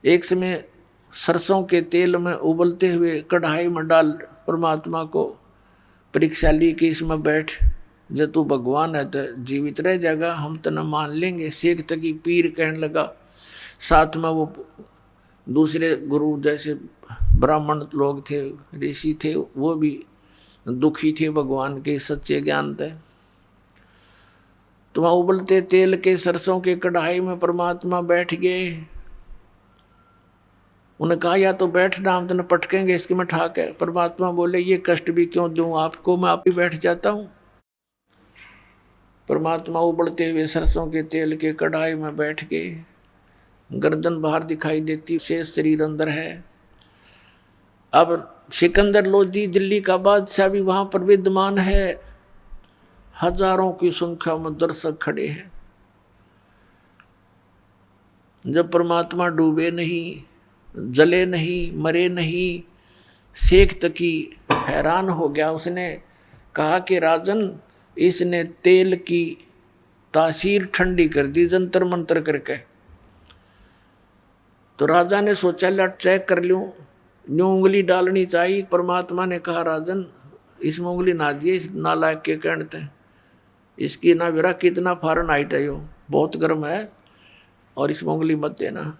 Speaker 2: एक समय सरसों के तेल में उबलते हुए कढ़ाई में डाल परमात्मा को परीक्षा ली कि इसमें बैठ, जब तू भगवान है तो जीवित रह जाएगा, हम तो न मान लेंगे। शेख तकी पीर कहने लगा। साथ में वो दूसरे गुरु जैसे ब्राह्मण लोग थे, ऋषि थे, वो भी दुखी थे भगवान के सच्चे ज्ञान थे। तो वहाँ उबलते तेल के सरसों के कढ़ाई में परमात्मा बैठ गए। उन्हें कहा या तो बैठना, हम तो पटकेंगे इसकी में ठाक है। परमात्मा बोले ये कष्ट भी क्यों दूं आपको, मैं आप ही बैठ जाता हूँ। परमात्मा उबलते हुए सरसों के तेल के कढ़ाई में बैठ गए। गर्दन बाहर दिखाई देती, शेष शरीर अंदर है। अब सिकंदर लोदी दिल्ली का बादशाह भी वहां पर विद्यमान है। हजारों की संख्या में दर्शक खड़े हैं। जब परमात्मा डूबे नहीं, जले नहीं, मरे नहीं, शेख तकी हैरान हो गया। उसने कहा कि राजन, इसने तेल की तासीर ठंडी कर दी जंतर मंतर करके। तो राजा ने सोचा लट चेक कर लूं, न्यू उंगली डालनी चाहिए। परमात्मा ने कहा राजन इसमें उंगली ना दिए, इस नालायक के कहते हैं, इसकी ना विरा कितना फारेनहाइट है, यो बहुत गर्म है और इसमें उंगली मत देना।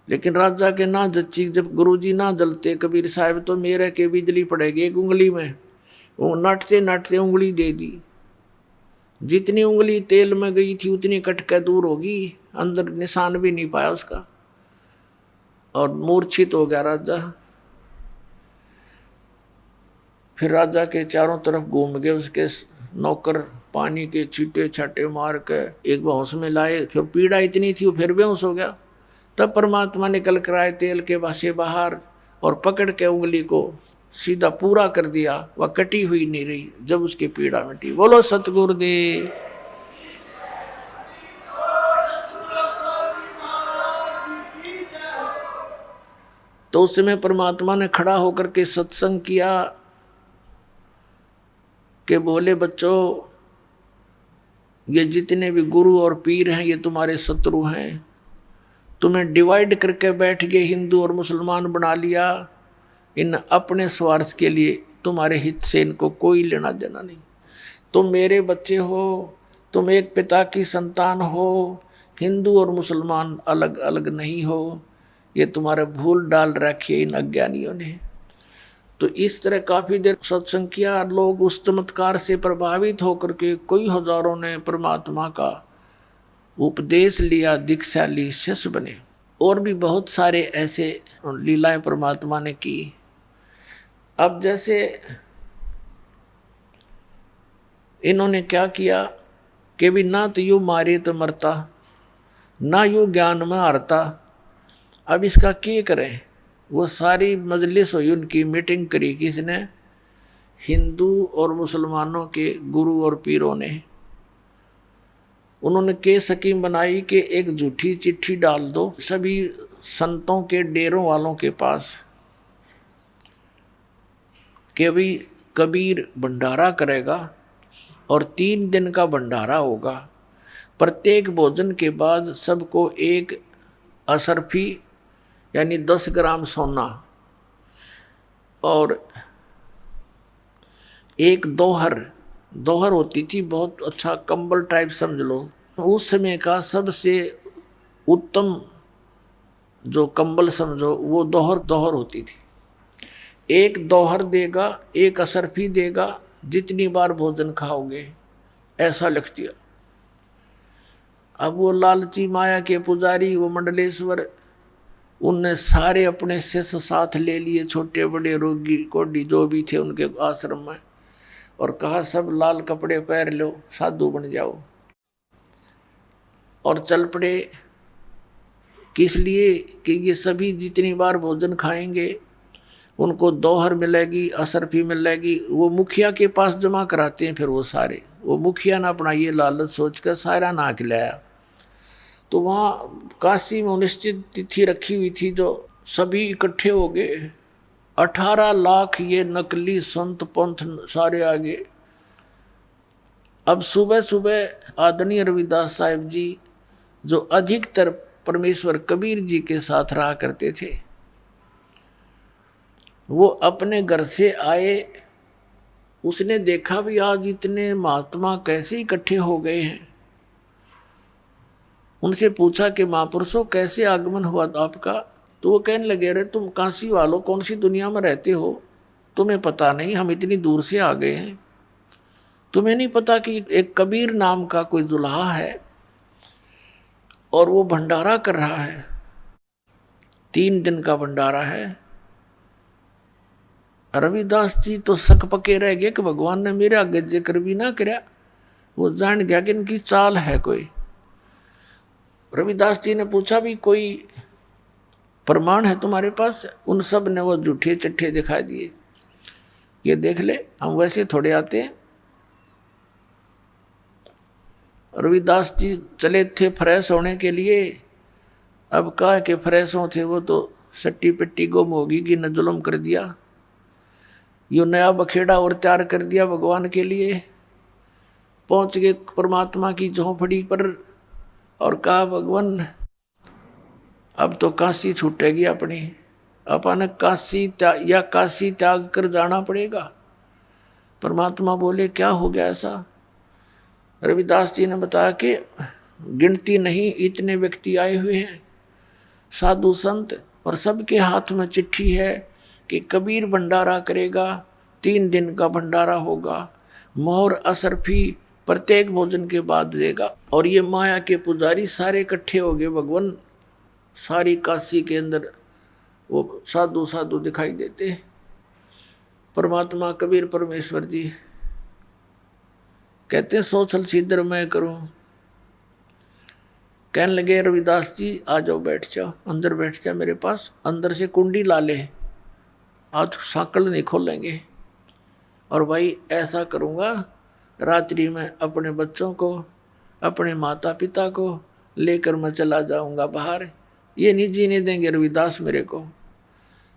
Speaker 2: लेकिन राजा के ना जच्ची, जब गुरुजी ना जलते कबीर साहब तो मेरे के बिजली पड़ेगी एक उंगली में। वो नटते नटते उंगली दे दी। जितनी उंगली तेल में गई थी उतनी कटके दूर होगी, अंदर निशान भी नहीं पाया उसका, और मूर्छित हो गया राजा। फिर राजा के चारों तरफ घूम गए उसके नौकर, पानी के छींटे छाटे मार के एक बेहोश में लाए। फिर पीड़ा इतनी थी वो फिर बेहोश हो गया। तब परमात्मा निकल कर आए तेल के वासे बाहर और पकड़ के उंगली को सीधा पूरा कर दिया, वह कटी हुई नहीं रही। जब उसकी पीड़ा मिटी, बोलो सतगुरुदेव। तो उस समय परमात्मा ने खड़ा होकर के सत्संग किया कि बोले बच्चों, ये जितने भी गुरु और पीर हैं ये तुम्हारे शत्रु हैं। तुम्हें डिवाइड करके बैठ गए, हिंदू और मुसलमान बना लिया। इन अपने स्वार्थ के लिए, तुम्हारे हित से इनको कोई लेना देना नहीं। तुम मेरे बच्चे हो, तुम एक पिता की संतान हो, हिंदू और मुसलमान अलग अलग नहीं हो। ये तुम्हारा भूल डाल रखी है इन अज्ञानियों ने। तो इस तरह काफ़ी देर सत्संग किया। लोग उस चमत्कार से प्रभावित होकर के कई हजारों ने परमात्मा का उपदेश लिया, दीक्षा ली, शिष्य बने। और भी बहुत सारे ऐसे लीलाएं परमात्मा ने की। अब जैसे इन्होंने क्या किया कि भी ना तो यूँ मारे तो मरता, ना यूँ ज्ञान में हारता। अब इसका क्या करें। वो सारी मजलिस हुई, उनकी मीटिंग करी किसने, हिंदू और मुसलमानों के गुरु और पीरों ने। उन्होंने के स्कीम बनाई कि एक झूठी चिट्ठी डाल दो सभी संतों के डेरों वालों के पास कि भाई कबीर भंडारा करेगा और 3 दिन का भंडारा होगा। प्रत्येक भोजन के बाद सबको एक असरफी यानी 10 ग्राम सोना और एक दोहर होती थी, बहुत अच्छा कंबल टाइप समझ लो। उस समय का सबसे उत्तम जो कंबल समझो वो दोहर होती थी। एक दोहर देगा, एक असरफी देगा, जितनी बार भोजन खाओगे, ऐसा लिख दिया। अब वो लालची माया के पुजारी, वो मंडलेश्वर, उनने सारे अपने शिष्य साथ ले लिए, छोटे बड़े रोगी कोडी जो भी थे उनके आश्रम में, और कहा सब लाल कपड़े पहन लो, साधु बन जाओ। और चल पड़े, किस लिए कि ये सभी जितनी बार भोजन खाएंगे उनको दोहर मिलेगी, असरफी मिलेगी। वो मुखिया के पास जमा कराते हैं, फिर वो सारे, वो मुखिया ना अपना ये लालच सोचकर सारा ना खिलाया। तो वहाँ काशी में निश्चित तिथि रखी हुई थी, जो सभी इकट्ठे हो गए। 18 लाख ये नकली संत पंथ सारे आगे। अब सुबह सुबह आदरणीय रविदास साहिब जी, जो अधिकतर परमेश्वर कबीर जी के साथ रहा करते थे, वो अपने घर से आए। उसने देखा भी आज इतने महात्मा कैसे इकट्ठे हो गए हैं। उनसे पूछा कि महापुरुषों कैसे आगमन हुआ आपका? तो वो कहने लगे, अरे तुम काशी वालों कौन सी दुनिया में रहते हो, तुम्हें पता नहीं, हम इतनी दूर से आ गए हैं। तुम्हें नहीं पता कि एक कबीर नाम का कोई जुल्हा है और वो भंडारा कर रहा है, 3 दिन का भंडारा है। रविदास जी तो शक पके रह गए कि भगवान ने मेरे आगे जिक्र भी ना कराया। वो जान गया कि इनकी चाल है कोई। रविदास जी ने पूछा भी कोई प्रमाण है तुम्हारे पास? उन सब ने वो झूठे चिट्ठे दिखा दिए, ये देख ले, हम वैसे थोड़े आते हैं। रविदास जी चले थे फ्रेश होने के लिए। अब कहा कि फ्रेश हो थे, वो तो सट्टी पिट्टी गुम होगी कि न जुल्म कर दिया, यो नया बखेड़ा और तैयार कर दिया भगवान के लिए। पहुंच गए परमात्मा की झोंपड़ी पर और कहा, भगवान अब तो काशी छूटेगी अपनी, अपन काशी त्याग कर जाना पड़ेगा। परमात्मा बोले, क्या हो गया ऐसा? रविदास जी ने बताया कि गिनती नहीं इतने व्यक्ति आए हुए हैं, साधु संत, और सबके हाथ में चिट्ठी है कि कबीर भंडारा करेगा, 3 दिन का भंडारा होगा, मोहर असरफी प्रत्येक भोजन के बाद देगा। और ये माया के पुजारी सारे इकट्ठे हो गए। भगवान सारी काशी के अंदर वो साधु साधु दिखाई देते। परमात्मा कबीर परमेश्वर जी कहते हैं, सो छल सीधर मैं करूं। कहने लगे, रविदास जी आ जाओ, बैठ जाओ, अंदर बैठ जाओ मेरे पास। अंदर से कुंडी ला ले, आज साकल नहीं खोलेंगे। और भाई ऐसा करूँगा, रात्रि में अपने बच्चों को, अपने माता पिता को लेकर मैं चला जाऊँगा बाहर। ये नहीं जीने देंगे रविदास मेरे को।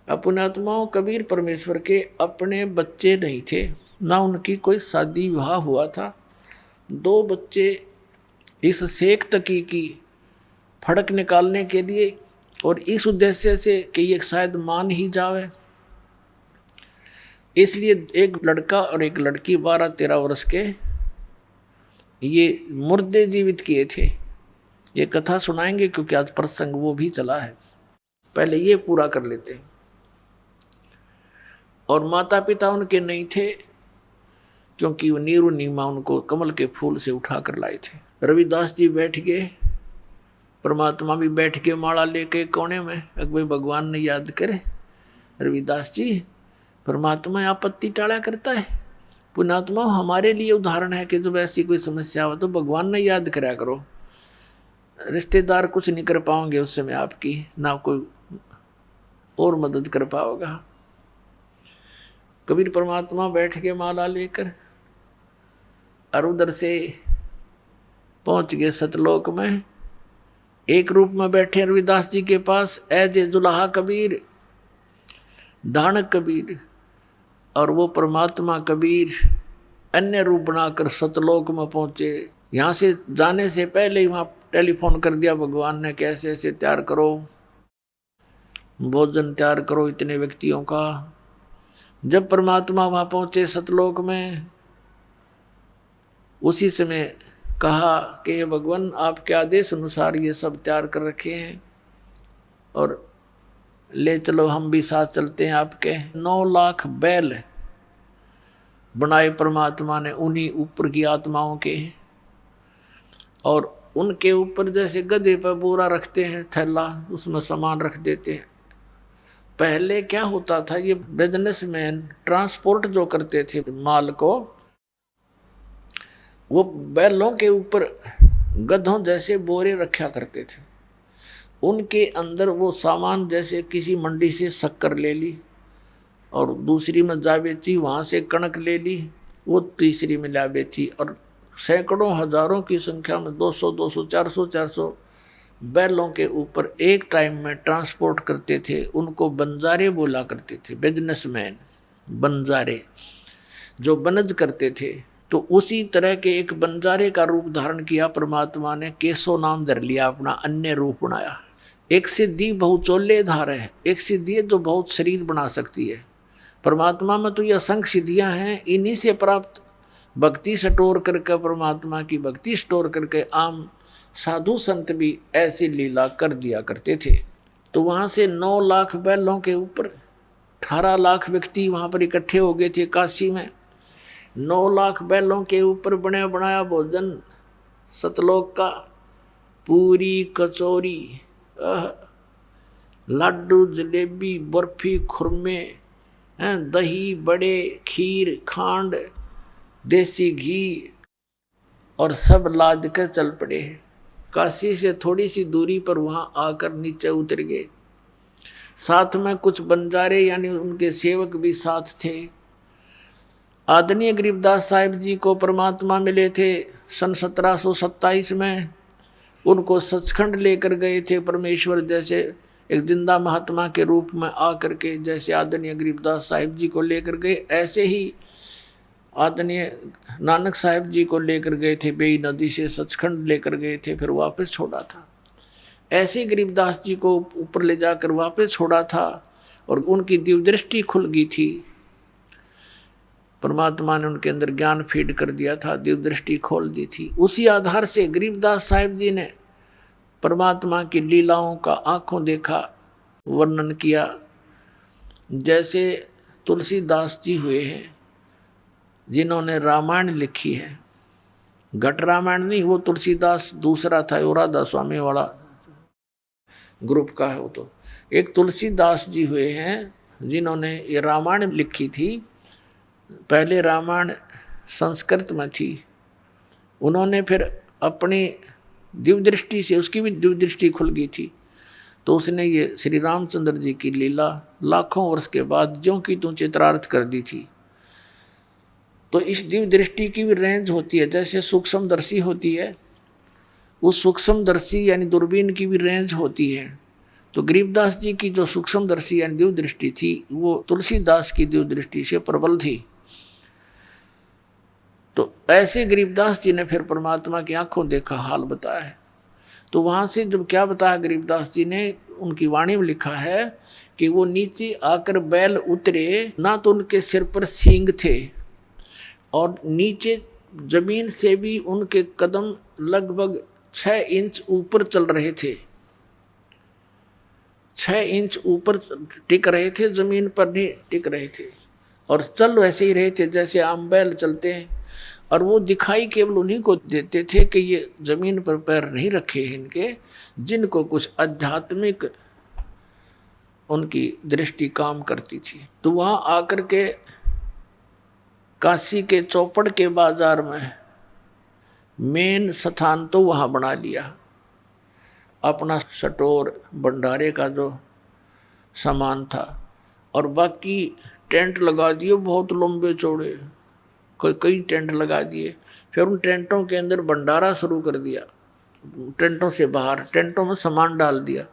Speaker 2: अपने आत्माओं कबीर परमेश्वर के अपने बच्चे नहीं थे, ना उनकी कोई शादी विवाह हुआ था। 2 बच्चे इस शेख तकी की फड़क निकालने के लिए, और इस उद्देश्य से कि ये शायद मान ही जावे, इसलिए एक लड़का और एक लड़की 12-13 वर्ष के ये मुर्दे जीवित किए थे। ये कथा सुनाएंगे क्योंकि आज प्रसंग वो भी चला है, पहले ये पूरा कर लेते हैं। और माता पिता उनके नहीं थे, क्योंकि वो नीरू नीमा उनको कमल के फूल से उठा कर लाए थे। रविदास जी बैठ गए, परमात्मा भी बैठ के माला लेके कोने में। भाई भगवान ने याद करे, रविदास जी परमात्मा आपत्ति टाला करता है। पुण्यात्मा हमारे लिए उदाहरण है कि जब ऐसी कोई समस्या हो तो भगवान ने याद कराया करो। रिश्तेदार कुछ नहीं कर पाओगे उस समय आपकी, ना कोई और मदद कर पाओगा। कबीर परमात्मा बैठ के माला लेकर और उधर से पहुंच गए सतलोक में। एक रूप में बैठे रविदास जी के पास ऐजे जुल्हा कबीर, दानक कबीर, और वो परमात्मा कबीर अन्य रूप बनाकर सतलोक में पहुंचे। यहाँ से जाने से पहले ही वहाँ टेलीफोन कर दिया भगवान ने, कैसे ऐसे तैयार करो। भोजन तैयार करो इतने व्यक्तियों का। जब परमात्मा वहां पहुंचे सतलोक में, उसी समय कहा कि हे भगवान, आपके आदेश अनुसार ये सब तैयार कर रखे हैं और ले चलो, हम भी साथ चलते हैं आपके। 9 लाख बैल बनाए परमात्मा ने उन्हीं ऊपर की आत्माओं के, और उनके ऊपर जैसे गधे पर बोरा रखते हैं, थैला, उसमें सामान रख देते हैं। पहले क्या होता था, ये बिजनेसमैन ट्रांसपोर्ट जो करते थे माल को, वो बैलों के ऊपर गधों जैसे बोरे रखा करते थे। उनके अंदर वो सामान, जैसे किसी मंडी से शक्कर ले ली और दूसरी में जा बेची, वहाँ से कणक ले ली, वो तीसरी में ला बेची, और सैकड़ों हजारों की संख्या में 200 400 बैलों के ऊपर एक टाइम में ट्रांसपोर्ट करते थे। उनको बंजारे बोला करते थे, बिजनेसमैन बंजारे, जो बनज करते थे। तो उसी तरह के एक बंजारे का रूप धारण किया परमात्मा ने, केशो नाम धर लिया अपना, अन्य रूप बनाया। एक सिद्धि बहुचोल्य धार है, एक सिद्धि है जो बहुत शरीर बना सकती है। परमात्मा में तो ये असंख्य सिद्धियां हैं, इन्हीं से प्राप्त भक्ति स्टोर करके, परमात्मा की भक्ति स्टोर करके आम साधु संत भी ऐसी लीला कर दिया करते थे। तो वहाँ से 9 लाख बैलों के ऊपर 18 लाख व्यक्ति वहाँ पर इकट्ठे हो गए थे काशी में। 9 लाख बैलों के ऊपर बना बनाया भोजन सतलोक का, पूरी कचौरी, लड्डू, जलेबी, बर्फी, खुरमे, दही, बड़े, खीर, खांड, देसी घी, और सब लाद कर चल पड़े। काशी से थोड़ी सी दूरी पर वहाँ आकर नीचे उतर गए। साथ में कुछ बंजारे यानी उनके सेवक भी साथ थे। आदरणीय गरीबदास साहिब जी को परमात्मा मिले थे सन 1727 में। उनको सचखंड लेकर गए थे परमेश्वर, जैसे एक जिंदा महात्मा के रूप में आकर के, जैसे आदरणीय गरीबदास साहिब जी को लेकर गए, ऐसे ही आदरणीय नानक साहिब जी को लेकर गए थे। बेई नदी से सचखंड लेकर गए थे, फिर वापस छोड़ा था। ऐसे गरीबदास जी को ऊपर ले जाकर वापस छोड़ा था और उनकी दिव्य दृष्टि खुल गई थी। परमात्मा ने उनके अंदर ज्ञान फीड कर दिया था, दिव्य दृष्टि खोल दी थी। उसी आधार से गरीबदास साहिब जी ने परमात्मा की लीलाओं का आंखों देखा वर्णन किया। जैसे तुलसीदास जी हुए हैं जिन्होंने रामायण लिखी है, घट रामायण नहीं, वो तुलसीदास दूसरा था, वो राधा स्वामी वाला ग्रुप का है वो। तो एक तुलसीदास जी हुए हैं जिन्होंने ये रामायण लिखी थी। पहले रामायण संस्कृत में थी, उन्होंने फिर अपनी दिव्य दृष्टि से, उसकी भी दिव्य दृष्टि खुल गई थी, तो उसने ये श्री रामचंद्र जी की लीला लाखों वर्ष के बाद ज्यों की त्यों चित्रार्थ कर दी थी। तो इस दिव्य दृष्टि की भी रेंज होती है, जैसे सूक्ष्मदर्शी होती है, उस सूक्ष्मदर्शी यानी दूरबीन की भी रेंज होती है। तो गरीबदास जी की जो सूक्ष्मदर्शी यानी दिव्य दृष्टि थी, वो तुलसीदास की दिव्य दृष्टि से प्रबल थी। तो ऐसे गरीबदास जी ने फिर परमात्मा की आंखों देखा हाल बताया है। तो वहाँ से जब क्या बताया गरीबदास जी ने, उनकी वाणी में लिखा है कि वो नीचे आकर बैल उतरे, ना तो उनके सिर पर सींग थे और नीचे जमीन से भी उनके कदम लगभग 6 इंच ऊपर चल रहे थे, 6 इंच ऊपर टिक रहे थे, जमीन पर नहीं टिक रहे थे, और चल वैसे ही रहे थे जैसे आम बैल चलते हैं। और वो दिखाई केवल उन्हीं को देते थे कि ये जमीन पर पैर नहीं रखे हैं इनके, जिनको कुछ आध्यात्मिक उनकी दृष्टि काम करती थी। तो वहाँ आकर के काशी के चौपड़ के बाजार में मेन स्थान तो वहाँ बना लिया, अपना स्टोर भंडारे का जो सामान था, और बाकी टेंट लगा दिए बहुत लंबे चौड़े, कई टेंट लगा दिए। फिर उन टेंटों के अंदर भंडारा शुरू कर दिया, टेंटों से बाहर टेंटों में सामान डाल दिया,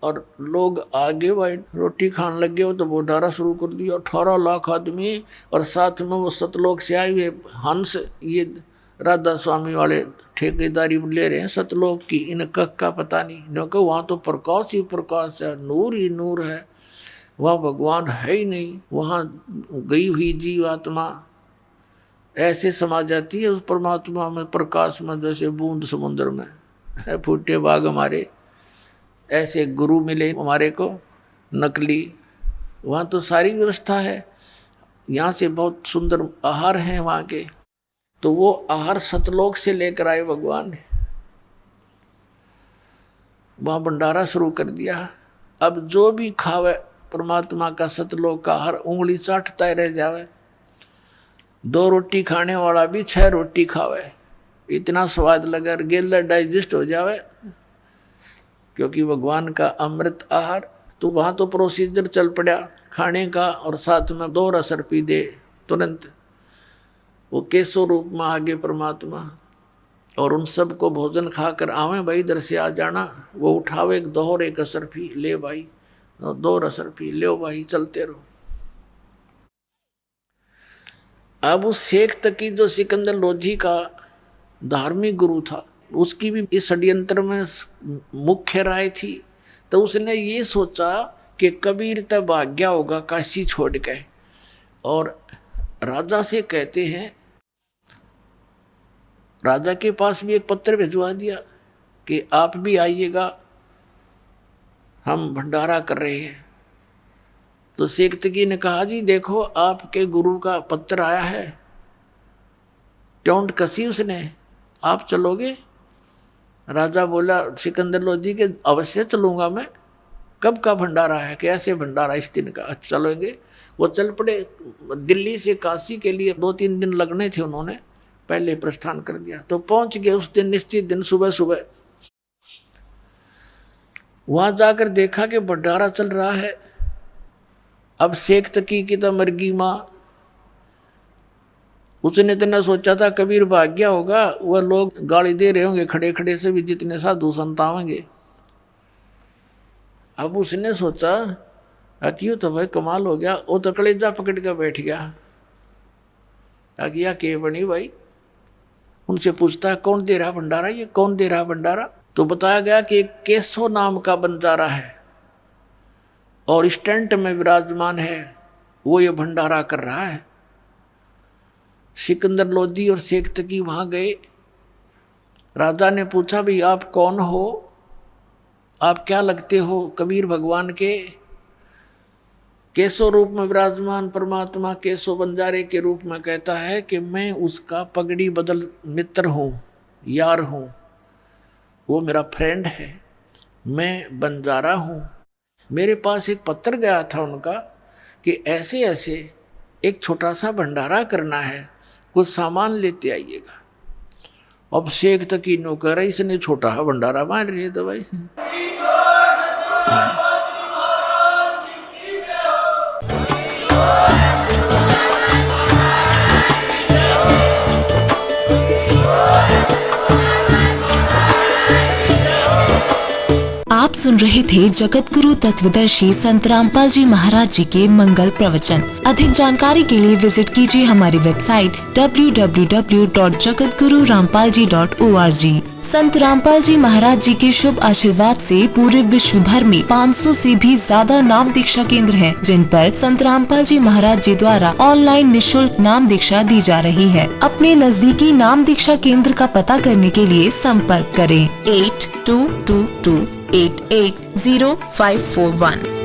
Speaker 2: और लोग आगे भाई रोटी खाने लगे हो तो भंडारा शुरू कर दिया। 18 लाख आदमी, और साथ में वो सतलोक से आए हुए हंस, ये राधा स्वामी वाले ठेकेदारी ले रहे हैं सतलोक की, इन कक का पता नहीं, क्योंकि वहाँ तो प्रकाश ही प्रकाश है, नूर ही नूर है, वहाँ भगवान है ही नहीं। वहाँ गई हुई जीवात्मा ऐसे समा जाती है उस परमात्मा में, प्रकाश में, जैसे बूंद समुद्र में है। फूटे बाग हमारे, ऐसे गुरु मिले हमारे को नकली। वहाँ तो सारी व्यवस्था है, यहाँ से बहुत सुंदर आहार हैं वहाँ के, तो वो आहार सतलोक से लेकर आए भगवान ने, वहाँ भंडारा शुरू कर दिया। अब जो भी खावे परमात्मा का सतलोक का आहार, उंगली चाटता ही रह जावे। 2 रोटी खाने वाला भी 6 रोटी खावे, इतना स्वाद लगा, गेला डाइजेस्ट हो जावे, क्योंकि भगवान का अमृत आहार। तो वहाँ तो प्रोसीजर चल पड़ा खाने का, और साथ में 2 रसर पी दे तुरंत, वो केसो रूप में आगे परमात्मा। और उन सब को भोजन खाकर आवे भाई इधर से आ जाना, वो उठावे एक दोहर एक असर पी ले भाई, 2 रसर पी ले भाई, चलते रहो। अब उस शेख तकी जो सिकंदर लोधी का धार्मिक गुरु था, उसकी भी इस षड्यंत्र में मुख्य राय थी। तो उसने ये सोचा कि कबीर तब भाग्या होगा काशी छोड़ के, और राजा से कहते हैं, राजा के पास भी एक पत्र भिजवा दिया कि आप भी आइएगा, हम भंडारा कर रहे हैं। तो शेख तकी ने कहा जी देखो आपके गुरु का पत्र आया है। टोंट कसी उसने, आप चलोगे? राजा बोला सिकंदर लोधी के अवश्य चलूंगा मैं। कब का भंडारा है? कैसे भंडारा? इस दिन का। अच्छा चलेंगे। वो चल पड़े। दिल्ली से काशी के लिए 2-3 दिन लगने थे, उन्होंने पहले प्रस्थान कर दिया। तो पहुंच गए उस दिन, निश्चित दिन सुबह सुबह। वहां जाकर देखा कि भंडारा चल रहा है। अब शेख तकी की तो मरगी माँ, उसने इतना सोचा था कबीर भाग गया होगा, वह लोग गाली दे रहे होंगे खड़े खड़े से भी, जितने साधु संत आवेंगे। अब उसने सोचा क्यों तो भाई कमाल हो गया, वो तो कलेजा पकड़ के बैठ गया। आज्ञा के बनी भाई, उनसे पूछता है कौन दे रहा भंडारा, ये कौन दे रहा भंडारा? तो बताया गया कि एक केशव नाम का बंजारा है और स्टैंड में विराजमान है, वो ये भंडारा कर रहा है। सिकंदर लोधी और शेख तकी वहां गए। राजा ने पूछा भाई आप कौन हो, आप क्या लगते हो कबीर भगवान के? केशव रूप में विराजमान परमात्मा केशव बंजारे के रूप में कहता है कि मैं उसका पगड़ी बदल मित्र हूँ, यार हूँ, वो मेरा फ्रेंड है, मैं बंजारा हूँ। मेरे पास एक पत्र गया था उनका कि ऐसे ऐसे एक छोटा सा भंडारा करना है, कुछ सामान लेते आइएगा। अब शेख तकी नौकर, इसने छोटा है भंडारा मान रही है तो भाई।
Speaker 3: आप सुन रहे थे जगत गुरु तत्वदर्शी संत रामपाल जी महाराज जी के मंगल प्रवचन। अधिक जानकारी के लिए विजिट कीजिए हमारी वेबसाइट www.jagatgururampalji.org। संत रामपाल जी महाराज जी के शुभ आशीर्वाद से पूरे विश्व भर में 500 से भी ज्यादा नाम दीक्षा केंद्र हैं, जिन पर संत रामपाल जी महाराज जी द्वारा ऑनलाइन निशुल्क नाम दीक्षा दी जा रही है। अपने नजदीकी नाम दीक्षा केंद्र का पता करने के लिए संपर्क करें 8222880541।